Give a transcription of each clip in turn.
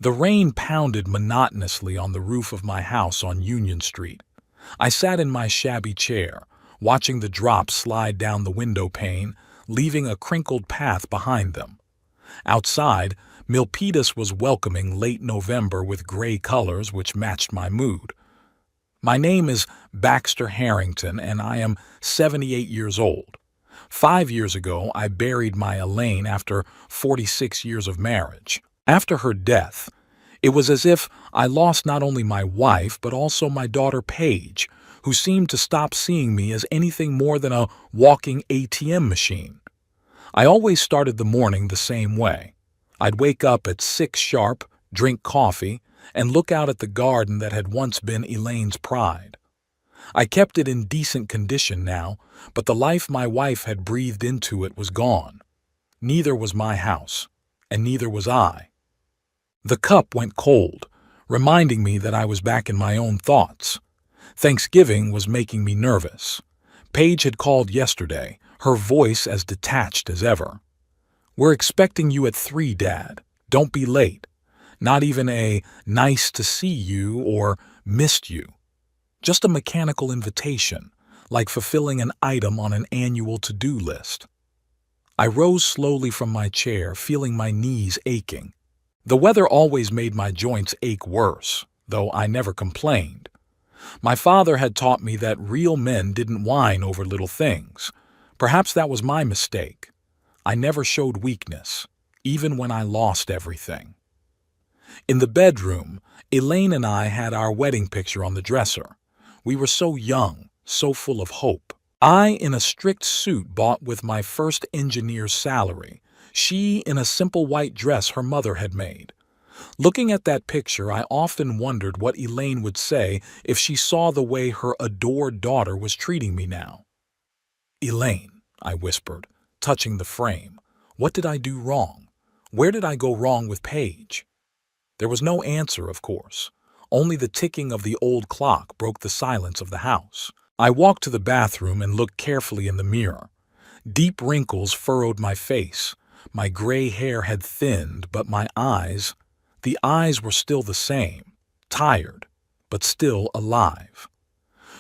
The rain pounded monotonously on the roof of my house on Union Street. I sat in my shabby chair, watching the drops slide down the window pane, leaving a crinkled path behind them. Outside, Milpitas was welcoming late November with gray colors which matched my mood. My name is Baxter Harrington, and I am 78 years old. 5 years ago, I buried my Elaine after 46 years of marriage. After her death, it was as if I lost not only my wife but also my daughter Paige, who seemed to stop seeing me as anything more than a walking ATM machine. I always started the morning the same way. I'd wake up at 6 sharp, drink coffee, and look out at the garden that had once been Elaine's pride. I kept it in decent condition now, but the life my wife had breathed into it was gone. Neither was my house, and neither was I. The cup went cold, reminding me that I was back in my own thoughts. Thanksgiving was making me nervous. Paige had called yesterday, her voice as detached as ever. "We're expecting you at 3, Dad. Don't be late." Not even a "nice to see you" or "missed you." Just a mechanical invitation, like fulfilling an item on an annual to-do list. I rose slowly from my chair, feeling my knees aching. The weather always made my joints ache worse, though I never complained. My father had taught me that real men didn't whine over little things. Perhaps that was my mistake. I never showed weakness, even when I lost everything. In the bedroom, Elaine and I had our wedding picture on the dresser. We were so young, so full of hope. I in a strict suit bought with my first engineer's salary, she in a simple white dress her mother had made. Looking at that picture, I often wondered what Elaine would say if she saw the way her adored daughter was treating me now. "Elaine," I whispered, touching the frame, "what did I do wrong? Where did I go wrong with Paige?" There was no answer, of course. Only the ticking of the old clock broke the silence of the house. I walked to the bathroom and looked carefully in the mirror. Deep wrinkles furrowed my face. My gray hair had thinned, but the eyes were still the same, tired, but still alive.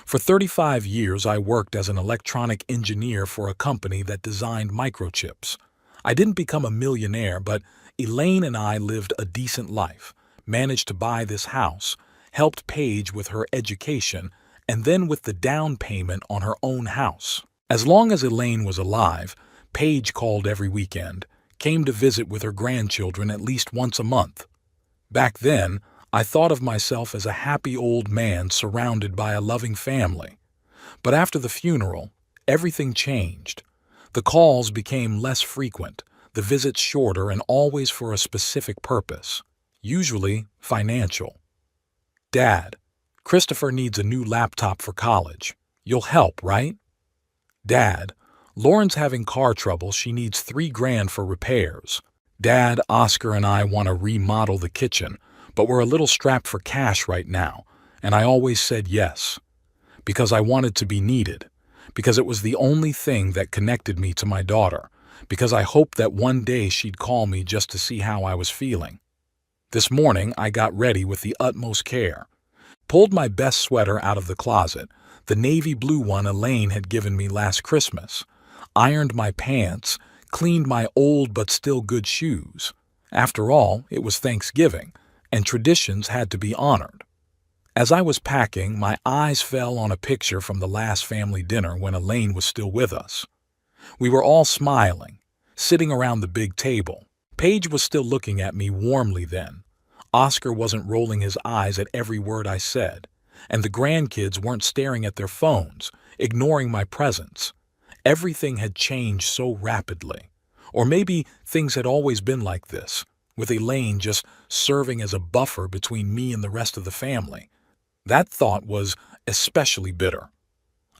For 35 years, I worked as an electronic engineer for a company that designed microchips. I didn't become a millionaire, but Elaine and I lived a decent life, managed to buy this house, helped Paige with her education, and then with the down payment on her own house. As long as Elaine was alive, Paige called every weekend, came to visit with her grandchildren at least once a month. Back then, I thought of myself as a happy old man surrounded by a loving family. But after the funeral, everything changed. The calls became less frequent, the visits shorter, and always for a specific purpose, usually financial. "Dad, Christopher needs a new laptop for college. You'll help, right?" "Dad, Lauren's having car trouble. She needs $3,000 for repairs." "Dad, Oscar and I want to remodel the kitchen, but we're a little strapped for cash right now," and I always said yes. Because I wanted to be needed. Because it was the only thing that connected me to my daughter. Because I hoped that one day she'd call me just to see how I was feeling. This morning, I got ready with the utmost care. Pulled my best sweater out of the closet, the navy blue one Elaine had given me last Christmas. Ironed my pants, cleaned my old but still good shoes. After all, it was Thanksgiving, and traditions had to be honored. As I was packing, my eyes fell on a picture from the last family dinner when Elaine was still with us. We were all smiling, sitting around the big table. Paige was still looking at me warmly then. Oscar wasn't rolling his eyes at every word I said, and the grandkids weren't staring at their phones, ignoring my presence. Everything had changed so rapidly. Or maybe things had always been like this, with Elaine just serving as a buffer between me and the rest of the family. That thought was especially bitter.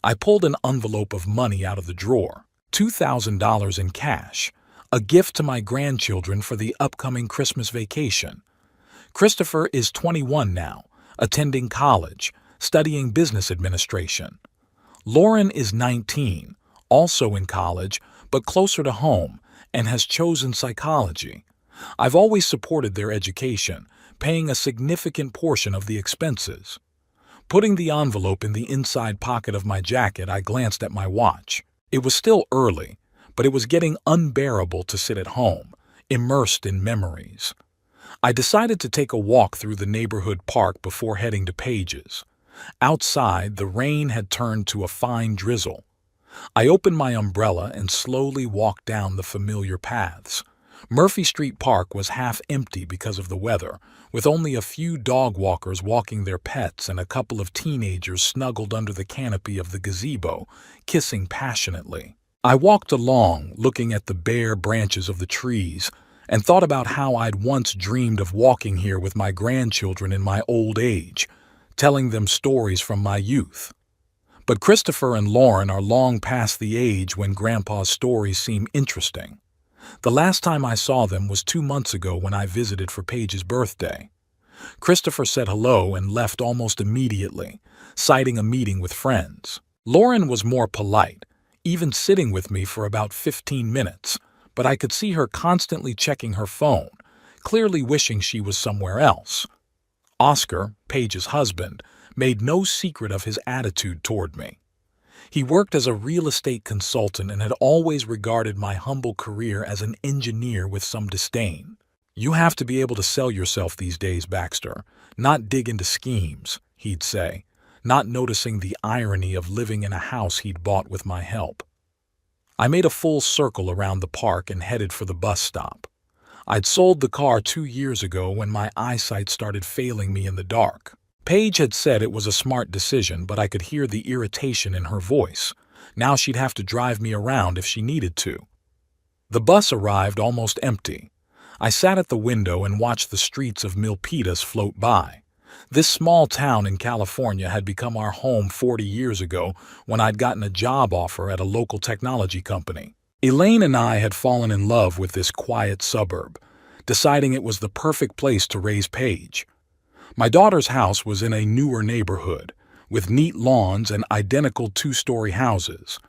I pulled an envelope of money out of the drawer, $2,000 in cash, a gift to my grandchildren for the upcoming Christmas vacation. Christopher is 21 now, attending college, studying business administration. Lauren is 19, also in college, but closer to home, and has chosen psychology. I've always supported their education, paying a significant portion of the expenses. Putting the envelope in the inside pocket of my jacket, I glanced at my watch. It was still early, but it was getting unbearable to sit at home, immersed in memories. I decided to take a walk through the neighborhood park before heading to Paige's. Outside, the rain had turned to a fine drizzle. I opened my umbrella and slowly walked down the familiar paths. Murphy Street Park was half empty because of the weather, with only a few dog walkers walking their pets and a couple of teenagers snuggled under the canopy of the gazebo, kissing passionately. I walked along, looking at the bare branches of the trees, and thought about how I'd once dreamed of walking here with my grandchildren in my old age, telling them stories from my youth. But Christopher and Lauren are long past the age when Grandpa's stories seem interesting. The last time I saw them was 2 months ago when I visited for Paige's birthday. Christopher said hello and left almost immediately, citing a meeting with friends. Lauren was more polite, even sitting with me for about 15 minutes, but I could see her constantly checking her phone, clearly wishing she was somewhere else. Oscar, Paige's husband, made no secret of his attitude toward me. He worked as a real estate consultant and had always regarded my humble career as an engineer with some disdain. "You have to be able to sell yourself these days, Baxter, not dig into schemes," he'd say, not noticing the irony of living in a house he'd bought with my help. I made a full circle around the park and headed for the bus stop. I'd sold the car 2 years ago when my eyesight started failing me in the dark. Paige had said it was a smart decision, but I could hear the irritation in her voice. Now she'd have to drive me around if she needed to. The bus arrived almost empty. I sat at the window and watched the streets of Milpitas float by. This small town in California had become our home 40 years ago when I'd gotten a job offer at a local technology company. Elaine and I had fallen in love with this quiet suburb, deciding it was the perfect place to raise Paige. My daughter's house was in a newer neighborhood, with neat lawns and identical 2-story houses.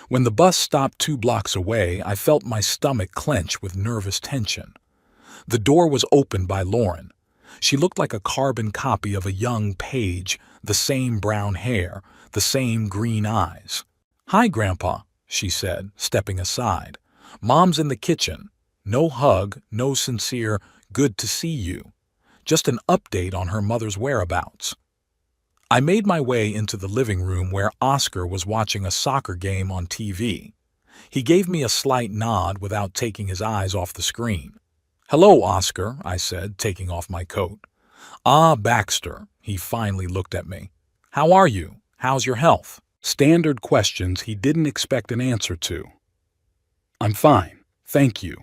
When the bus stopped 2 blocks away, I felt my stomach clench with nervous tension. The door was opened by Lauren. She looked like a carbon copy of a young Paige, the same brown hair, the same green eyes. "Hi, Grandpa," she said, stepping aside. "Mom's in the kitchen. No hug, no sincere, 'good to see you.' Just an update on her mother's whereabouts." I made my way into the living room where Oscar was watching a soccer game on TV. He gave me a slight nod without taking his eyes off the screen. "Hello, Oscar," I said, taking off my coat. "Ah, Baxter," he finally looked at me. "How are you? How's your health?" Standard questions he didn't expect an answer to. "I'm fine, thank you."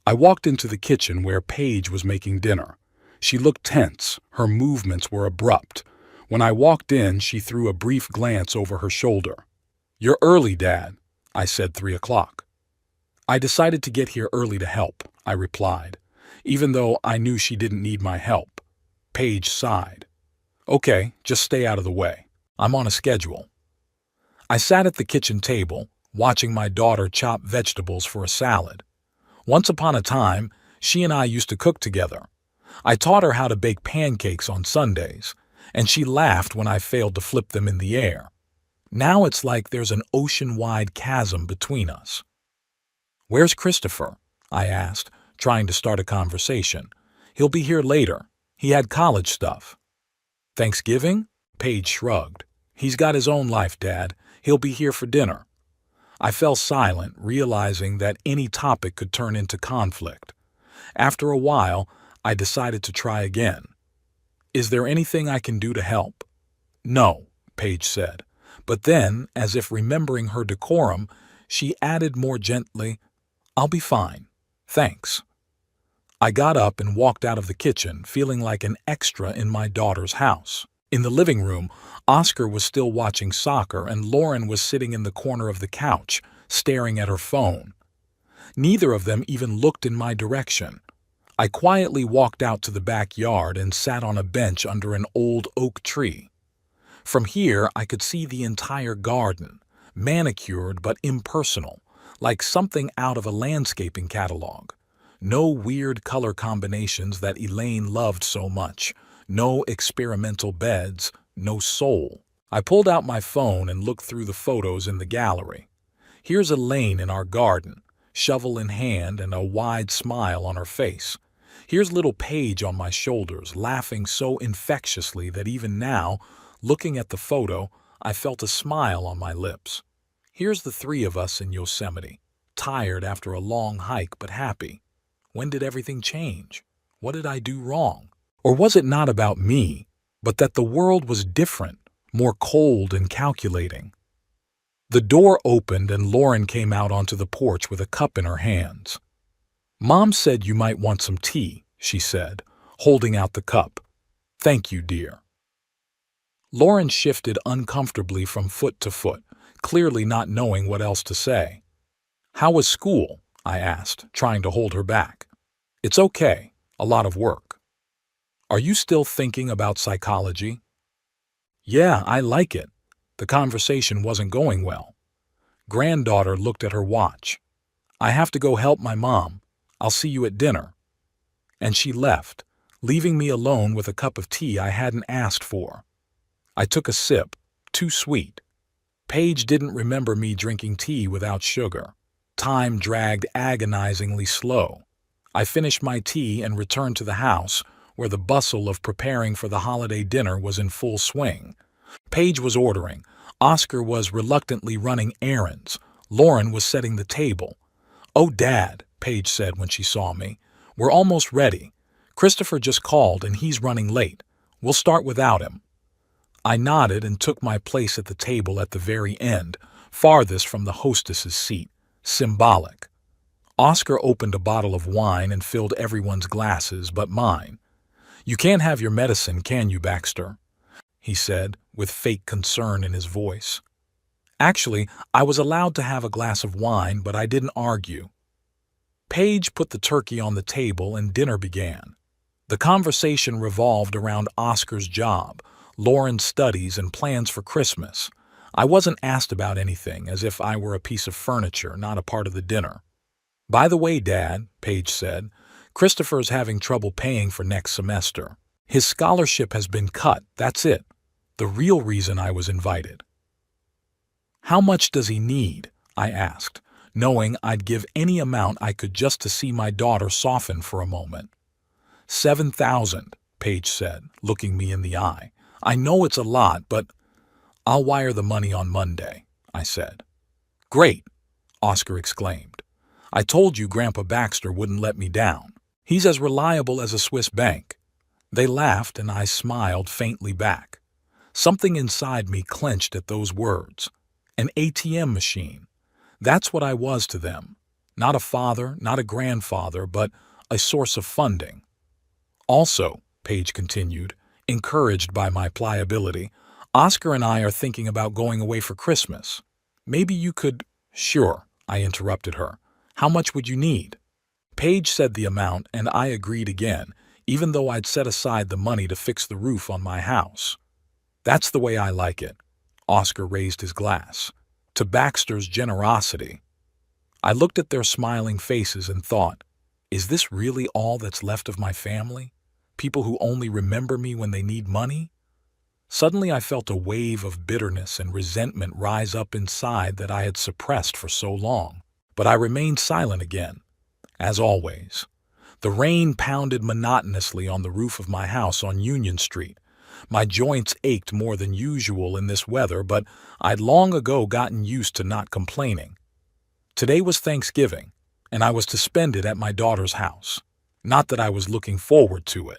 I walked into the kitchen where Paige was making dinner. She looked tense, her movements were abrupt. When I walked in, she threw a brief glance over her shoulder. "You're early, Dad," I said. 3 o'clock. "I decided to get here early to help," I replied, even though I knew she didn't need my help. Paige sighed. "Okay, just stay out of the way. I'm on a schedule." I sat at the kitchen table, watching my daughter chop vegetables for a salad. Once upon a time, she and I used to cook together. I taught her how to bake pancakes on Sundays, and she laughed when I failed to flip them in the air. Now it's like there's an ocean-wide chasm between us. "Where's Christopher?" I asked, trying to start a conversation. "He'll be here later. He had college stuff." "Thanksgiving?" Paige shrugged. "He's got his own life, Dad. He'll be here for dinner." I fell silent, realizing that any topic could turn into conflict. After a while, I decided to try again. "Is there anything I can do to help?" "No," Paige said. But then, as if remembering her decorum, she added more gently, "I'll be fine. Thanks." I got up and walked out of the kitchen, feeling like an extra in my daughter's house. In the living room, Oscar was still watching soccer and Lauren was sitting in the corner of the couch, staring at her phone. Neither of them even looked in my direction. I quietly walked out to the backyard and sat on a bench under an old oak tree. From here, I could see the entire garden, manicured but impersonal, like something out of a landscaping catalog. No weird color combinations that Elaine loved so much. No experimental beds. No soul. I pulled out my phone and looked through the photos in the gallery. Here's Elaine in our garden, shovel in hand and a wide smile on her face. Here's little Paige on my shoulders, laughing so infectiously that even now, looking at the photo, I felt a smile on my lips. Here's the three of us in Yosemite, tired after a long hike but happy. When did everything change? What did I do wrong? Or was it not about me, but that the world was different, more cold and calculating? The door opened and Lauren came out onto the porch with a cup in her hands. "Mom said you might want some tea," she said, holding out the cup. "Thank you, dear." Lauren shifted uncomfortably from foot to foot, clearly not knowing what else to say. "How was school?" I asked, trying to hold her back. "It's okay. A lot of work." "Are you still thinking about psychology?" "Yeah, I like it." The conversation wasn't going well. Granddaughter looked at her watch. "I have to go help my mom. I'll see you at dinner." And she left, leaving me alone with a cup of tea I hadn't asked for. I took a sip. Too sweet. Paige didn't remember me drinking tea without sugar. Time dragged agonizingly slow. I finished my tea and returned to the house, where the bustle of preparing for the holiday dinner was in full swing. Paige was ordering. Oscar was reluctantly running errands. Lauren was setting the table. "Oh, Dad," Paige said when she saw me. "We're almost ready. Christopher just called and he's running late. We'll start without him." I nodded and took my place at the table at the very end, farthest from the hostess's seat. Symbolic. Oscar opened a bottle of wine and filled everyone's glasses but mine. "You can't have your medicine, can you, Baxter?" he said, with fake concern in his voice. Actually, I was allowed to have a glass of wine, but I didn't argue. Paige put the turkey on the table and dinner began. The conversation revolved around Oscar's job, Lauren's studies, and plans for Christmas. I wasn't asked about anything, as if I were a piece of furniture, not a part of the dinner. "By the way, Dad," Paige said, "Christopher's having trouble paying for next semester. His scholarship has been cut, that's it. The real reason I was invited." "How much does he need?" I asked, knowing I'd give any amount I could just to see my daughter soften for a moment. "7,000, Paige said, looking me in the eye. "I know it's a lot, but—" "I'll wire the money on Monday," I said. "Great," Oscar exclaimed. "I told you Grandpa Baxter wouldn't let me down. He's as reliable as a Swiss bank." They laughed and I smiled faintly back. Something inside me clenched at those words. An ATM machine. That's what I was to them. Not a father, not a grandfather, but a source of funding. "Also," Paige continued, encouraged by my pliability, "Oscar and I are thinking about going away for Christmas. Maybe you could—" "Sure," I interrupted her. "How much would you need?" Paige said the amount and I agreed again, even though I'd set aside the money to fix the roof on my house. "That's the way I like it." Oscar raised his glass. "To Baxter's generosity." I looked at their smiling faces and thought, is this really all that's left of my family? People who only remember me when they need money? Suddenly I felt a wave of bitterness and resentment rise up inside that I had suppressed for so long. But I remained silent again, as always. The rain pounded monotonously on the roof of my house on Union Street. My joints ached more than usual in this weather, but I'd long ago gotten used to not complaining. Today was Thanksgiving, and I was to spend it at my daughter's house. Not that I was looking forward to it.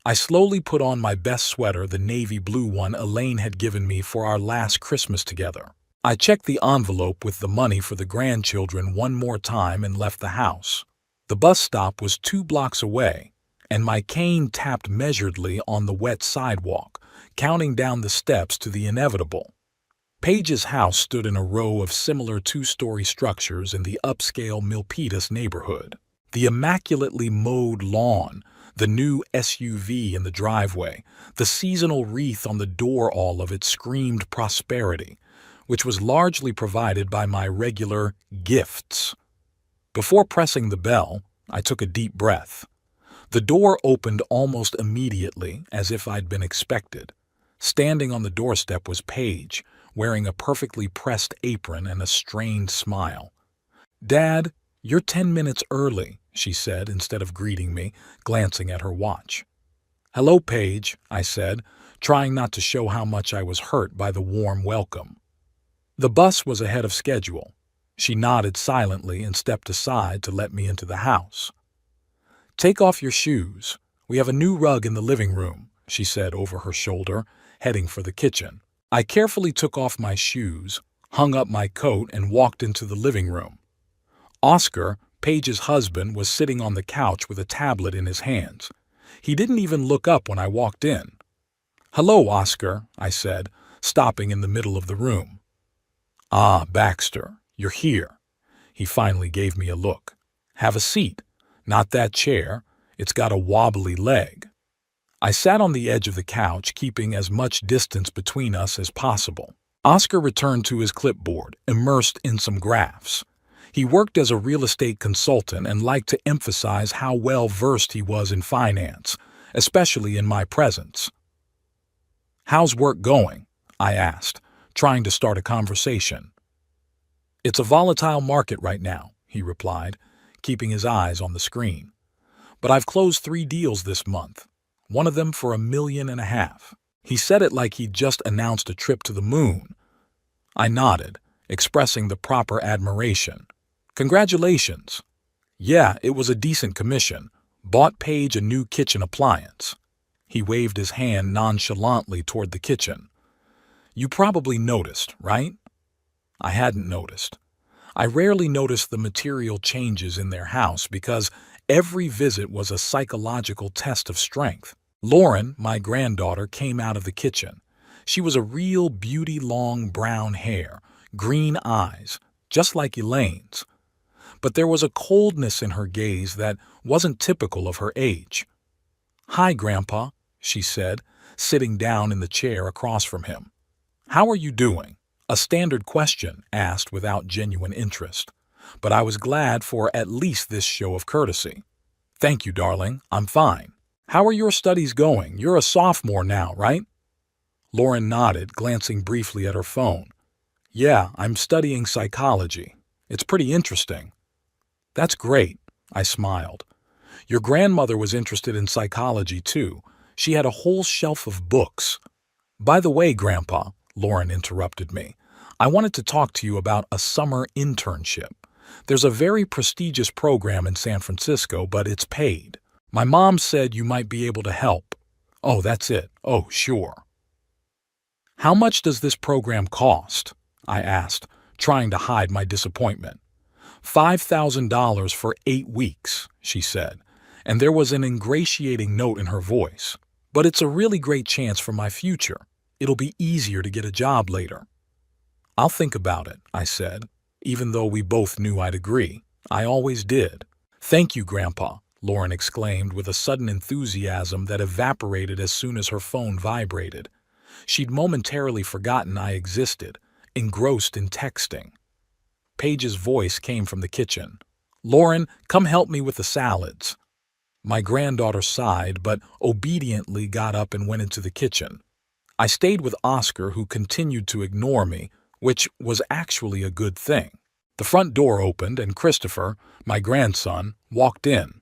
I slowly put on my best sweater, the navy blue one Elaine had given me for our last Christmas together. I checked the envelope with the money for the grandchildren one more time and left the house. The bus stop was 2 blocks away, and my cane tapped measuredly on the wet sidewalk, counting down the steps to the inevitable. Paige's house stood in a row of similar 2-story structures in the upscale Milpitas neighborhood. The immaculately mowed lawn, the new SUV in the driveway, the seasonal wreath on the door—all of it screamed prosperity, which was largely provided by my regular gifts. Before pressing the bell, I took a deep breath. The door opened almost immediately, as if I'd been expected. Standing on the doorstep was Paige, wearing a perfectly pressed apron and a strained smile. "Dad, you're 10 minutes early," she said instead of greeting me, glancing at her watch. "Hello, Paige," I said, trying not to show how much I was hurt by the warm welcome. The bus was ahead of schedule. She nodded silently and stepped aside to let me into the house. "Take off your shoes. We have a new rug in the living room," she said over her shoulder, heading for the kitchen. I carefully took off my shoes, hung up my coat, and walked into the living room. Oscar, Paige's husband, was sitting on the couch with a tablet in his hands. He didn't even look up when I walked in. "Hello, Oscar," I said, stopping in the middle of the room. "Ah, Baxter, you're here." He finally gave me a look. "Have a seat. Not that chair. It's got a wobbly leg." I sat on the edge of the couch, keeping as much distance between us as possible. Oscar returned to his clipboard, immersed in some graphs. He worked as a real estate consultant and liked to emphasize how well-versed he was in finance, especially in my presence. "How's work going?" I asked, trying to start a conversation. "It's a volatile market right now," he replied, keeping his eyes on the screen. "But I've closed 3 deals this month, one of them for $1.5 million. He said it like he'd just announced a trip to the moon. I nodded, expressing the proper admiration. "Congratulations." "Yeah, it was a decent commission. Bought Paige a new kitchen appliance." He waved his hand nonchalantly toward the kitchen. "You probably noticed, right?" I hadn't noticed. I rarely noticed the material changes in their house because every visit was a psychological test of strength. Lauren, my granddaughter, came out of the kitchen. She was a real beauty, long brown hair, green eyes, just like Elaine's. But there was a coldness in her gaze that wasn't typical of her age. "Hi, Grandpa," she said, sitting down in the chair across from him. "How are you doing?" A standard question asked without genuine interest. But I was glad for at least this show of courtesy. "Thank you, darling. I'm fine. How are your studies going? You're a sophomore now, right?" Lauren nodded, glancing briefly at her phone. "Yeah, I'm studying psychology. It's pretty interesting." "That's great," I smiled. "Your grandmother was interested in psychology, too. She had a whole shelf of books." "By the way, Grandpa," Lauren interrupted me, "I wanted to talk to you about a summer internship. There's a very prestigious program in San Francisco, but it's paid. My mom said you might be able to help." "Oh, that's it. Oh, sure." "How much does this program cost?" I asked, trying to hide my disappointment. $5,000 for 8 weeks, she said, and there was an ingratiating note in her voice. "But it's a really great chance for my future. It'll be easier to get a job later." "I'll think about it," I said, even though we both knew I'd agree. I always did. "Thank you, Grandpa," Lauren exclaimed with a sudden enthusiasm that evaporated as soon as her phone vibrated. She'd momentarily forgotten I existed, engrossed in texting. Paige's voice came from the kitchen. "Lauren, come help me with the salads." My granddaughter sighed, but obediently got up and went into the kitchen. I stayed with Oscar, who continued to ignore me, which was actually a good thing. The front door opened and Christopher, my grandson, walked in.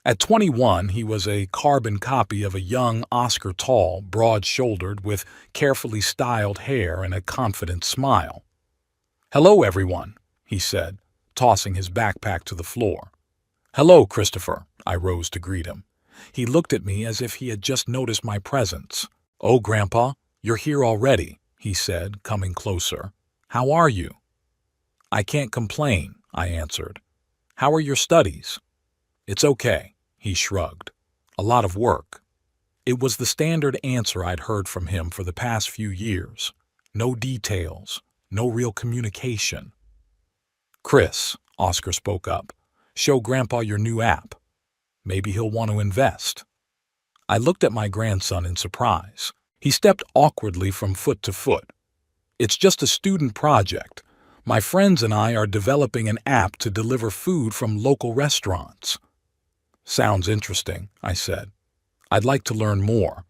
At 21, he was a carbon copy of a young Oscar, tall, broad-shouldered, with carefully styled hair and a confident smile. "Hello, everyone," he said, tossing his backpack to the floor. "Hello, Christopher," I rose to greet him. He looked at me as if he had just noticed my presence. "Oh, Grandpa, you're here already," he said, coming closer. "How are you?" "I can't complain," I answered. "How are your studies?" "It's okay," he shrugged. "A lot of work." It was the standard answer I'd heard from him for the past few years. No details, no real communication. "Chris," Oscar spoke up, "show Grandpa your new app. Maybe he'll want to invest." I looked at my grandson in surprise. He stepped awkwardly from foot to foot. "It's just a student project. My friends and I are developing an app to deliver food from local restaurants." Sounds interesting, I said. I'd like to learn more.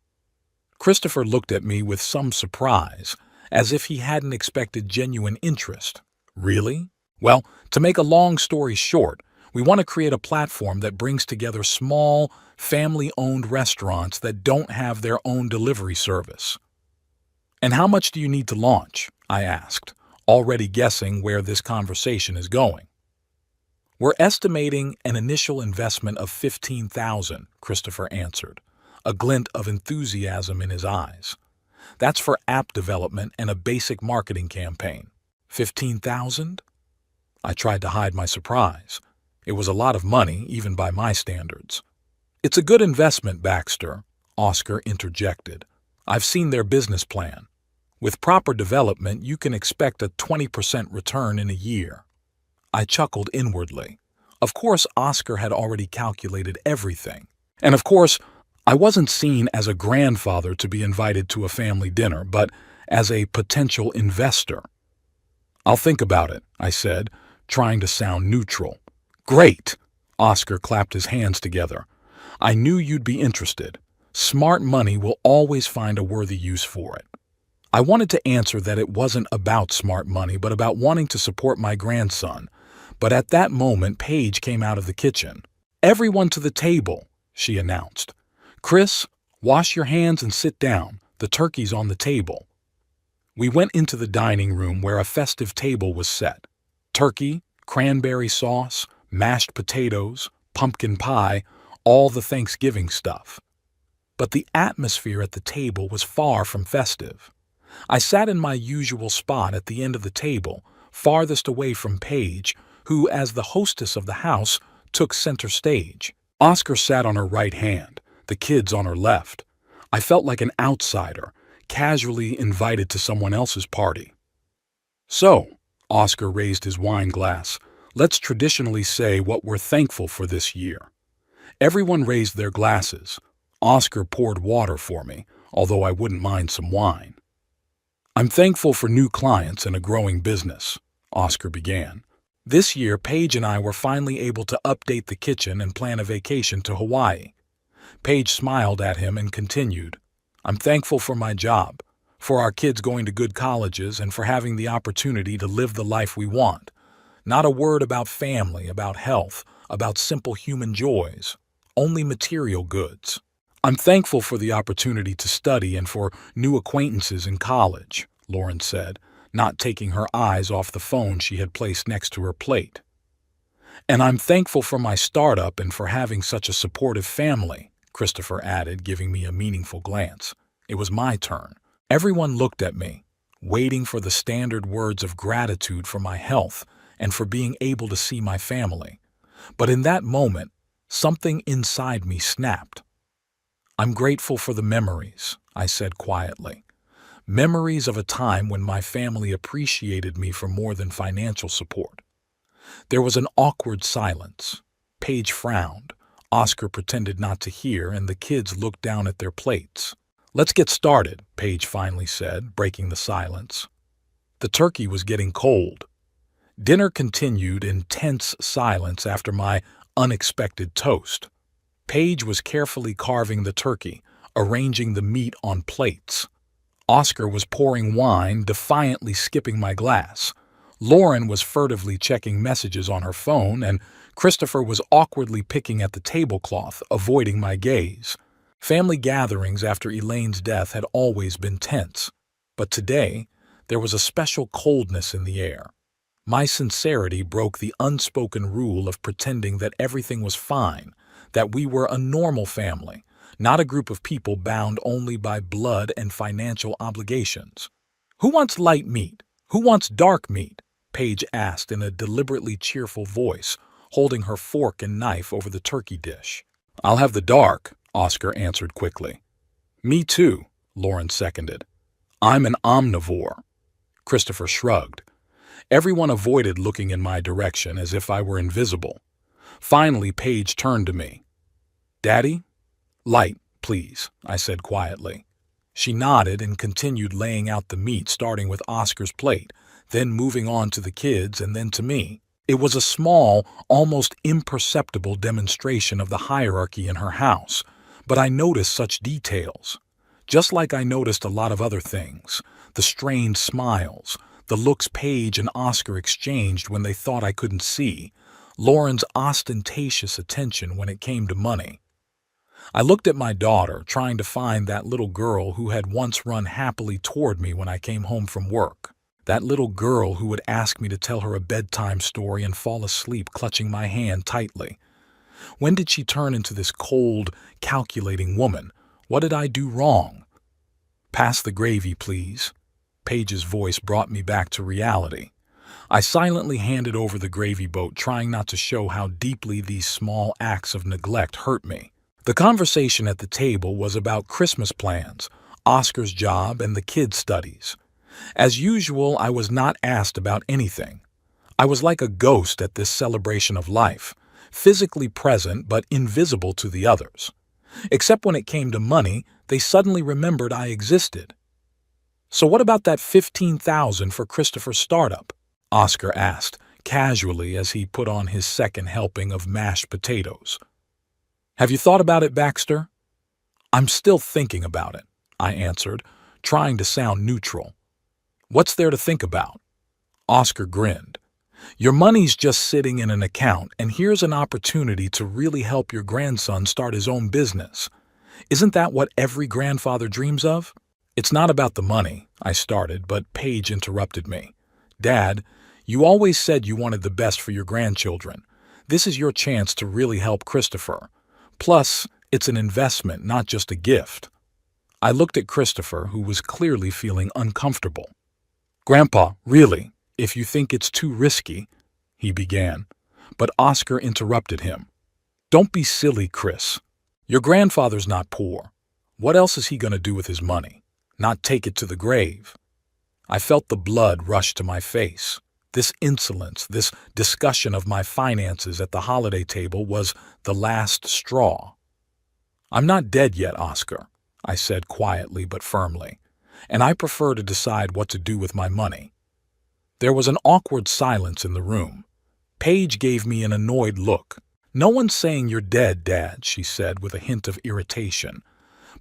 Christopher looked at me with some surprise, as if he hadn't expected genuine interest. Really? Well, to make a long story short, we want to create a platform that brings together small, family-owned restaurants that don't have their own delivery service. And how much do you need to launch? I asked, already guessing where this conversation is going. We're estimating an initial investment of $15,000, Christopher answered, a glint of enthusiasm in his eyes. That's for app development and a basic marketing campaign. 15,000? I tried to hide my surprise. It was a lot of money, even by my standards. It's a good investment, Baxter, Oscar interjected. I've seen their business plan. With proper development, you can expect a 20% return in a year. I chuckled inwardly. Of course, Oscar had already calculated everything. And of course, I wasn't seen as a grandfather to be invited to a family dinner, but as a potential investor. I'll think about it, I said, trying to sound neutral. Great! Oscar clapped his hands together. I knew you'd be interested. Smart money will always find a worthy use for it. I wanted to answer that it wasn't about smart money, but about wanting to support my grandson. But at that moment, Paige came out of the kitchen. Everyone to the table, she announced. Chris, wash your hands and sit down. The turkey's on the table. We went into the dining room where a festive table was set. Turkey, cranberry sauce, mashed potatoes, pumpkin pie, all the Thanksgiving stuff. But the atmosphere at the table was far from festive. I sat in my usual spot at the end of the table, farthest away from Paige, who, as the hostess of the house, took center stage. Oscar sat on her right hand, the kids on her left. I felt like an outsider, casually invited to someone else's party. So, Oscar raised his wine glass, let's traditionally say what we're thankful for this year. Everyone raised their glasses. Oscar poured water for me, although I wouldn't mind some wine. I'm thankful for new clients and a growing business, Oscar began. This year, Paige and I were finally able to update the kitchen and plan a vacation to Hawaii. Paige smiled at him and continued, I'm thankful for my job, for our kids going to good colleges, and for having the opportunity to live the life we want. Not a word about family, about health, about simple human joys, only material goods. I'm thankful for the opportunity to study and for new acquaintances in college, Lauren said, not taking her eyes off the phone she had placed next to her plate. And I'm thankful for my startup and for having such a supportive family, Christopher added, giving me a meaningful glance. It was my turn. Everyone looked at me, waiting for the standard words of gratitude for my health and for being able to see my family. But in that moment, something inside me snapped. I'm grateful for the memories, I said quietly. Memories of a time when my family appreciated me for more than financial support. There was an awkward silence. Paige frowned. Oscar pretended not to hear, and the kids looked down at their plates. Let's get started, Paige finally said, breaking the silence. The turkey was getting cold. Dinner continued in tense silence after my unexpected toast. Paige was carefully carving the turkey, arranging the meat on plates. Oscar was pouring wine, defiantly skipping my glass. Lauren was furtively checking messages on her phone, and Christopher was awkwardly picking at the tablecloth, avoiding my gaze. Family gatherings after Elaine's death had always been tense, but today there was a special coldness in the air. My sincerity broke the unspoken rule of pretending that everything was fine, that we were a normal family, not a group of people bound only by blood and financial obligations. Who wants light meat? Who wants dark meat? Paige asked in a deliberately cheerful voice, holding her fork and knife over the turkey dish. I'll have the dark, Oscar answered quickly. Me too, Lauren seconded. I'm an omnivore. Christopher shrugged. Everyone avoided looking in my direction as if I were invisible. Finally, Paige turned to me. Daddy? Light, please, I said quietly. She nodded and continued laying out the meat, starting with Oscar's plate, then moving on to the kids and then to me. It was a small, almost imperceptible demonstration of the hierarchy in her house, but I noticed such details. Just like I noticed a lot of other things, the strained smiles, the looks Paige and Oscar exchanged when they thought I couldn't see, Lauren's ostentatious attention when it came to money. I looked at my daughter, trying to find that little girl who had once run happily toward me when I came home from work. That little girl who would ask me to tell her a bedtime story and fall asleep clutching my hand tightly. When did she turn into this cold, calculating woman? What did I do wrong? "Pass the gravy, please." Paige's voice brought me back to reality. I silently handed over the gravy boat, trying not to show how deeply these small acts of neglect hurt me. The conversation at the table was about Christmas plans, Oscar's job, and the kids' studies. As usual, I was not asked about anything. I was like a ghost at this celebration of life, physically present but invisible to the others. Except when it came to money, they suddenly remembered I existed. "So what about that $15,000 for Christopher's startup?" Oscar asked, casually as he put on his second helping of mashed potatoes. "Have you thought about it, Baxter?" "I'm still thinking about it," I answered, trying to sound neutral. "What's there to think about?" Oscar grinned. "Your money's just sitting in an account, and here's an opportunity to really help your grandson start his own business. Isn't that what every grandfather dreams of?" "It's not about the money," I started, but Paige interrupted me. "Dad, you always said you wanted the best for your grandchildren. This is your chance to really help Christopher. Plus, it's an investment, not just a gift." I looked at Christopher, who was clearly feeling uncomfortable. "Grandpa, really, if you think it's too risky," he began, but Oscar interrupted him. "Don't be silly, Chris. Your grandfather's not poor. What else is he going to do with his money? Not take it to the grave?" I felt the blood rush to my face. This insolence, this discussion of my finances at the holiday table was the last straw. "I'm not dead yet, Oscar," I said quietly but firmly, "and I prefer to decide what to do with my money." There was an awkward silence in the room. Paige gave me an annoyed look. "No one's saying you're dead, Dad," she said with a hint of irritation.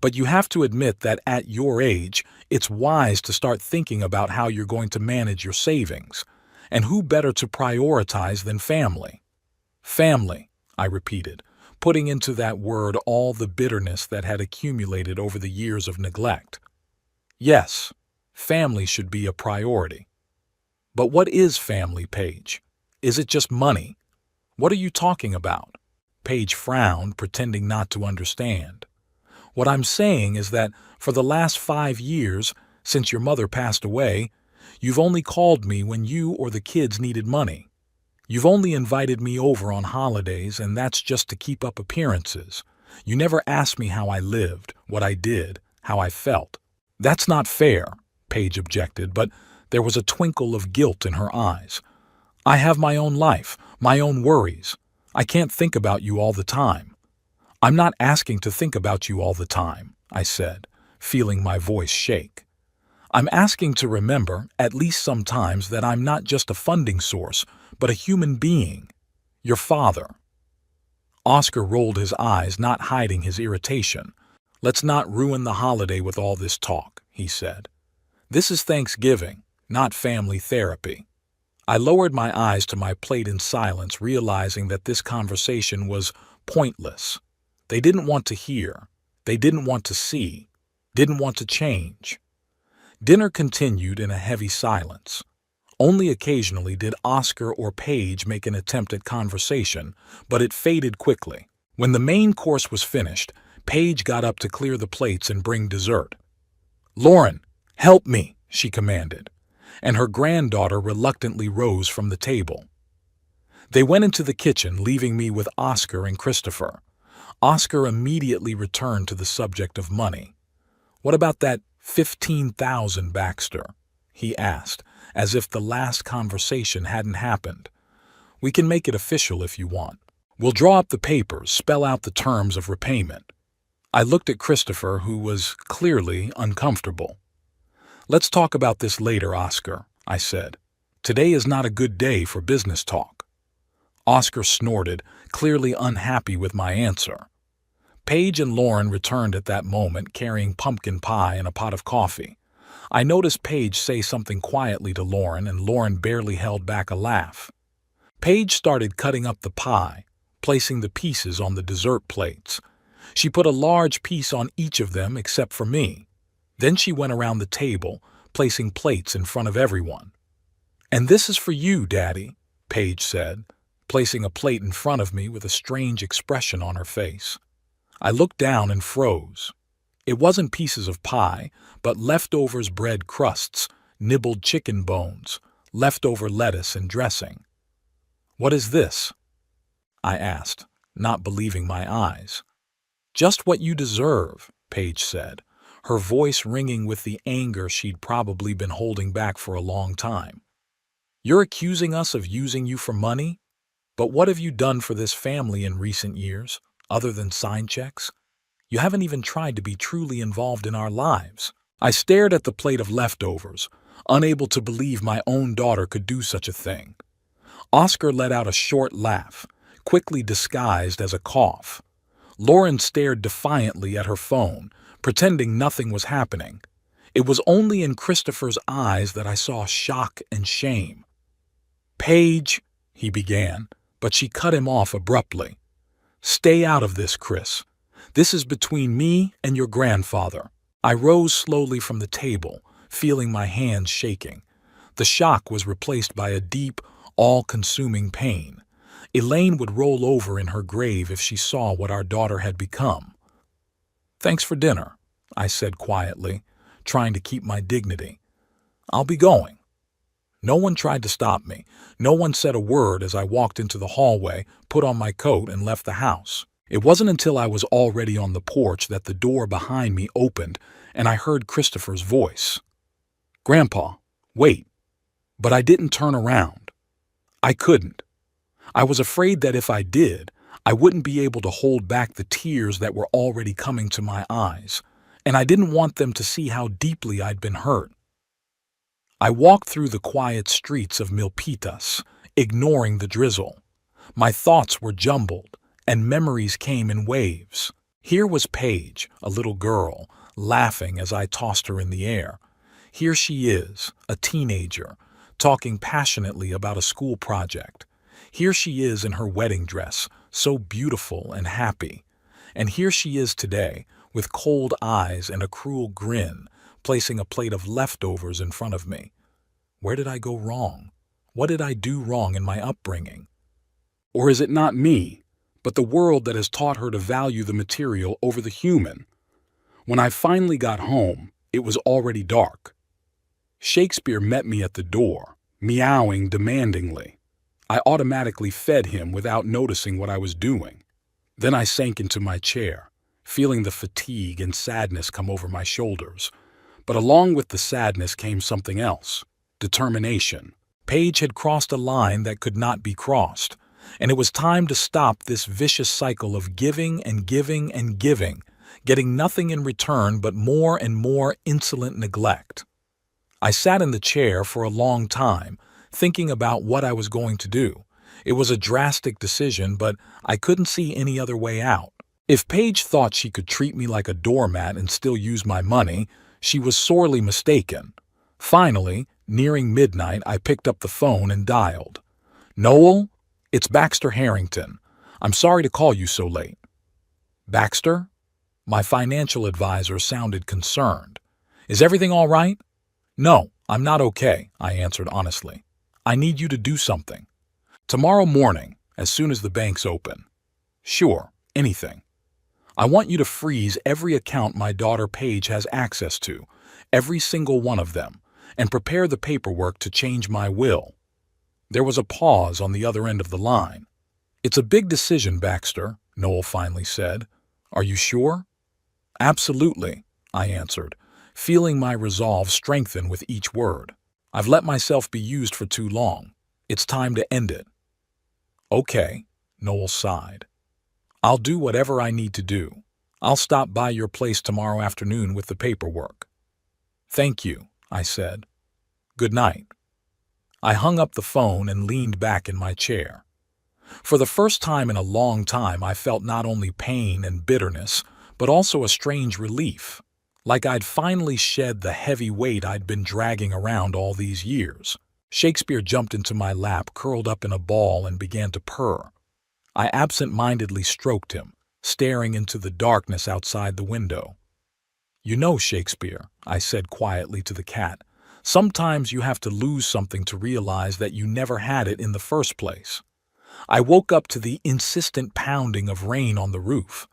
"But you have to admit that at your age, it's wise to start thinking about how you're going to manage your savings. And who better to prioritize than family?" "Family," I repeated, putting into that word all the bitterness that had accumulated over the years of neglect. "Yes, family should be a priority." "But what is family, Paige? Is it just money? What are you talking about?" Paige frowned, pretending not to understand. "What I'm saying is that for the last 5 years, since your mother passed away, you've only called me when you or the kids needed money. You've only invited me over on holidays, and that's just to keep up appearances. You never asked me how I lived, what I did, how I felt." "That's not fair," Paige objected, but there was a twinkle of guilt in her eyes. "I have my own life, my own worries. I can't think about you all the time." "I'm not asking to think about you all the time," I said, feeling my voice shake. "I'm asking to remember, at least sometimes, that I'm not just a funding source, but a human being. Your father." Oscar rolled his eyes, not hiding his irritation. "Let's not ruin the holiday with all this talk," he said. "This is Thanksgiving, not family therapy." I lowered my eyes to my plate in silence, realizing that this conversation was pointless. They didn't want to hear. They didn't want to see. Didn't want to change. Dinner continued in a heavy silence. Only occasionally did Oscar or Paige make an attempt at conversation, but it faded quickly. When the main course was finished, Paige got up to clear the plates and bring dessert. "Lauren, help me," she commanded, and her granddaughter reluctantly rose from the table. They went into the kitchen, leaving me with Oscar and Christopher. Oscar immediately returned to the subject of money. "What about that $15,000, Baxter?" he asked, as if the last conversation hadn't happened. "We can make it official if you want. We'll draw up the papers, spell out the terms of repayment." I looked at Christopher, who was clearly uncomfortable. "Let's talk about this later, Oscar," I said. "Today is not a good day for business talk." Oscar snorted, clearly unhappy with my answer. Paige and Lauren returned at that moment carrying pumpkin pie and a pot of coffee. I noticed Paige say something quietly to Lauren, and Lauren barely held back a laugh. Paige started cutting up the pie, placing the pieces on the dessert plates. She put a large piece on each of them except for me. Then she went around the table, placing plates in front of everyone. "And this is for you, Daddy," Paige said, placing a plate in front of me with a strange expression on her face. I looked down and froze. It wasn't pieces of pie, but leftovers bread crusts, nibbled chicken bones, leftover lettuce and dressing. "What is this?" I asked, not believing my eyes. "Just what you deserve," Paige said, her voice ringing with the anger she'd probably been holding back for a long time. "You're accusing us of using you for money? But what have you done for this family in recent years, other than sign checks? You haven't even tried to be truly involved in our lives." I stared at the plate of leftovers, unable to believe my own daughter could do such a thing. Oscar let out a short laugh, quickly disguised as a cough. Lauren stared defiantly at her phone, pretending nothing was happening. It was only in Christopher's eyes that I saw shock and shame. "Paige," he began, but she cut him off abruptly. "Stay out of this, Chris. This is between me and your grandfather." I rose slowly from the table, feeling my hands shaking. The shock was replaced by a deep, all-consuming pain. Elaine would roll over in her grave if she saw what our daughter had become. "Thanks for dinner," I said quietly, trying to keep my dignity. "I'll be going." No one tried to stop me. No one said a word as I walked into the hallway, put on my coat, and left the house. It wasn't until I was already on the porch that the door behind me opened and I heard Christopher's voice. "Grandpa, wait." But I didn't turn around. I couldn't. I was afraid that if I did, I wouldn't be able to hold back the tears that were already coming to my eyes, and I didn't want them to see how deeply I'd been hurt. I walked through the quiet streets of Milpitas, ignoring the drizzle. My thoughts were jumbled, and memories came in waves. Here was Paige, a little girl, laughing as I tossed her in the air. Here she is, a teenager, talking passionately about a school project. Here she is in her wedding dress, so beautiful and happy. And here she is today, with cold eyes and a cruel grin, placing a plate of leftovers in front of me. Where did I go wrong? What did I do wrong in my upbringing? Or is it not me, but the world that has taught her to value the material over the human? When I finally got home, it was already dark. Shakespeare met me at the door, meowing demandingly. I automatically fed him without noticing what I was doing. Then I sank into my chair, feeling the fatigue and sadness come over my shoulders. But along with the sadness came something else: determination. Paige had crossed a line that could not be crossed, and it was time to stop this vicious cycle of giving and giving and giving, getting nothing in return but more and more insolent neglect. I sat in the chair for a long time, thinking about what I was going to do. It was a drastic decision, but I couldn't see any other way out. If Paige thought she could treat me like a doormat and still use my money, she was sorely mistaken. Finally, nearing midnight, I picked up the phone and dialed. "Noel, it's Baxter Harrington. I'm sorry to call you so late." "Baxter?" My financial advisor sounded concerned. "Is everything all right?" "No, I'm not okay," I answered honestly. "I need you to do something. Tomorrow morning, as soon as the banks open." "Sure, anything." "I want you to freeze every account my daughter Paige has access to, every single one of them, and prepare the paperwork to change my will." There was a pause on the other end of the line. "It's a big decision, Baxter," Noel finally said. "Are you sure?" "Absolutely," I answered, feeling my resolve strengthen with each word. "I've let myself be used for too long. It's time to end it." "Okay," Noel sighed. "I'll do whatever I need to do. I'll stop by your place tomorrow afternoon with the paperwork." "Thank you," I said. "Good night." I hung up the phone and leaned back in my chair. For the first time in a long time, I felt not only pain and bitterness, but also a strange relief, like I'd finally shed the heavy weight I'd been dragging around all these years. Shakespeare jumped into my lap, curled up in a ball, and began to purr. I absent-mindedly stroked him, staring into the darkness outside the window. "You know, Shakespeare," I said quietly to the cat, "sometimes you have to lose something to realize that you never had it in the first place." I woke up to the insistent pounding of rain on the roof.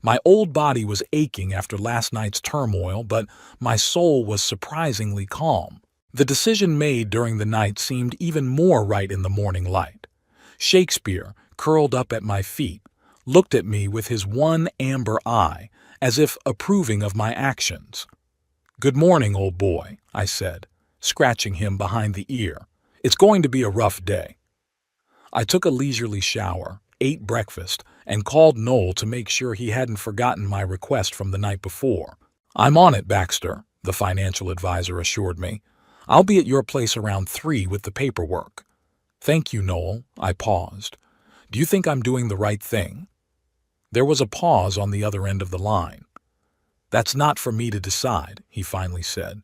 My old body was aching after last night's turmoil, but my soul was surprisingly calm. The decision made during the night seemed even more right in the morning light. Shakespeare, curled up at my feet, looked at me with his one amber eye, as if approving of my actions. "Good morning, old boy," I said, scratching him behind the ear. "It's going to be a rough day." I took a leisurely shower, ate breakfast, and called Noel to make sure he hadn't forgotten my request from the night before. "I'm on it, Baxter," the financial advisor assured me. "I'll be at your place around 3 with the paperwork." "Thank you, Noel." I paused. "Do you think I'm doing the right thing?" There was a pause on the other end of the line. "That's not for me to decide," he finally said.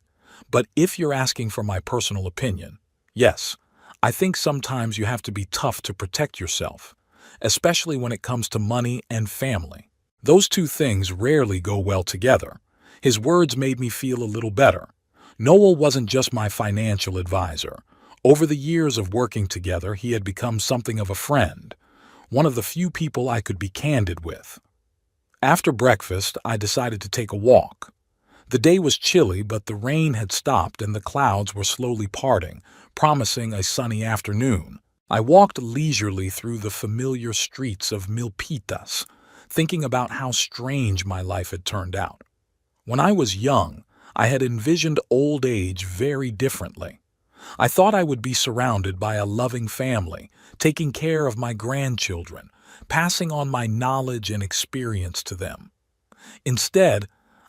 "But if you're asking for my personal opinion, yes, I think sometimes you have to be tough to protect yourself, especially when it comes to money and family. Those two things rarely go well together." His words made me feel a little better. Noel wasn't just my financial advisor. Over the years of working together, he had become something of a friend, one of the few people I could be candid with. After breakfast, I decided to take a walk. The day was chilly, but the rain had stopped and the clouds were slowly parting, promising a sunny afternoon. I walked leisurely through the familiar streets of Milpitas, thinking about how strange my life had turned out. When I was young, I had envisioned old age very differently. I thought I would be surrounded by a loving family, taking care of my grandchildren, passing on my knowledge and experience to them. Instead,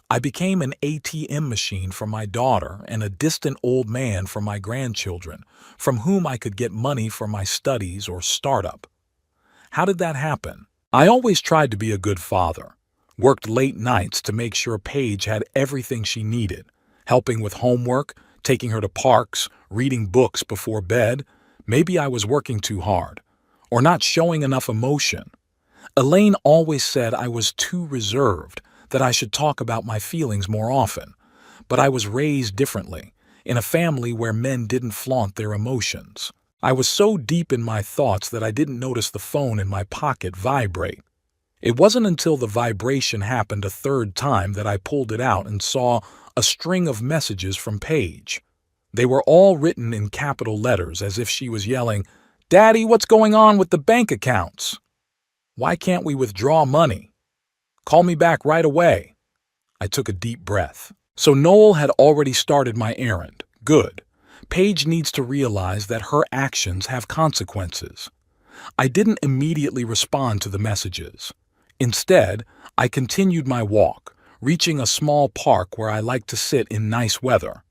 I became an ATM machine for my daughter and a distant old man for my grandchildren, from whom I could get money for my studies or startup. How did that happen? I always tried to be a good father, worked late nights to make sure Paige had everything she needed, helping with homework, taking her to parks, reading books before bed. Maybe I was working too hard, or not showing enough emotion. Elaine always said I was too reserved, that I should talk about my feelings more often. But I was raised differently, in a family where men didn't flaunt their emotions. I was so deep in my thoughts that I didn't notice the phone in my pocket vibrate. It wasn't until the vibration happened a third time that I pulled it out and saw a string of messages from Paige. They were all written in capital letters, as if she was yelling, "Daddy, what's going on with the bank accounts? Why can't we withdraw money? Call me back right away." I took a deep breath. So Noel had already started my errand. Good. Paige needs to realize that her actions have consequences. I didn't immediately respond to the messages. Instead, I continued my walk, reaching a small park where I like to sit in nice weather.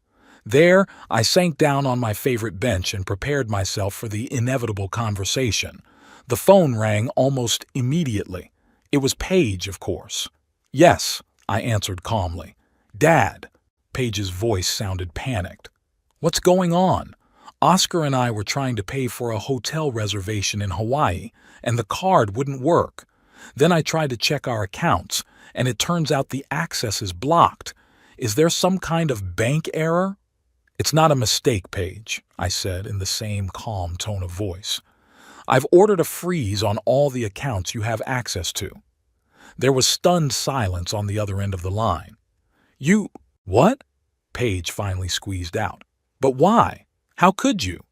There, I sank down on my favorite bench and prepared myself for the inevitable conversation. The phone rang almost immediately. It was Paige, of course. "Yes," I answered calmly. "Dad." Paige's voice sounded panicked. "What's going on?" "Oscar and I were trying to pay for a hotel reservation in Hawaii, and the card wouldn't work. Then I tried to check our accounts, and it turns out the access is blocked. Is there some kind of bank error?" "It's not a mistake, Paige," I said in the same calm tone of voice. "I've ordered a freeze on all the accounts you have access to." There was stunned silence on the other end of the line. "You... what?" Paige finally squeezed out. "But why? How could you?"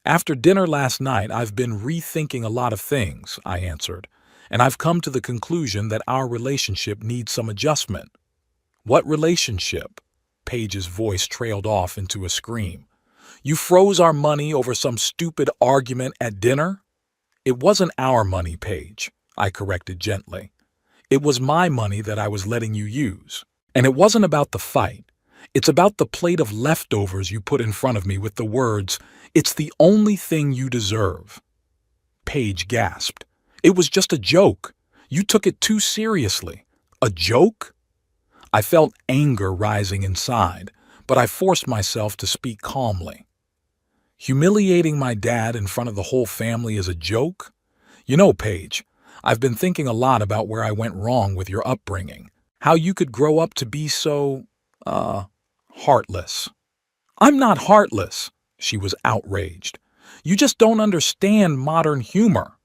"After dinner last night, I've been rethinking a lot of things," I answered, "and I've come to the conclusion that our relationship needs some adjustment." "What relationship?" Paige's voice trailed off into a scream. "You froze our money over some stupid argument at dinner?" "It wasn't our money, Paige," I corrected gently. "It was my money that I was letting you use. And it wasn't about the fight. It's about the plate of leftovers you put in front of me with the words, 'It's the only thing you deserve.'" Paige gasped. It was just a joke. You took it too seriously. A joke? I felt anger rising inside, but I forced myself to speak calmly. Humiliating my dad in front of the whole family is a joke? You know, Paige, I've been thinking a lot about where I went wrong with your upbringing. How you could grow up to be so, heartless. I'm not heartless, she was outraged. You just don't understand modern humor.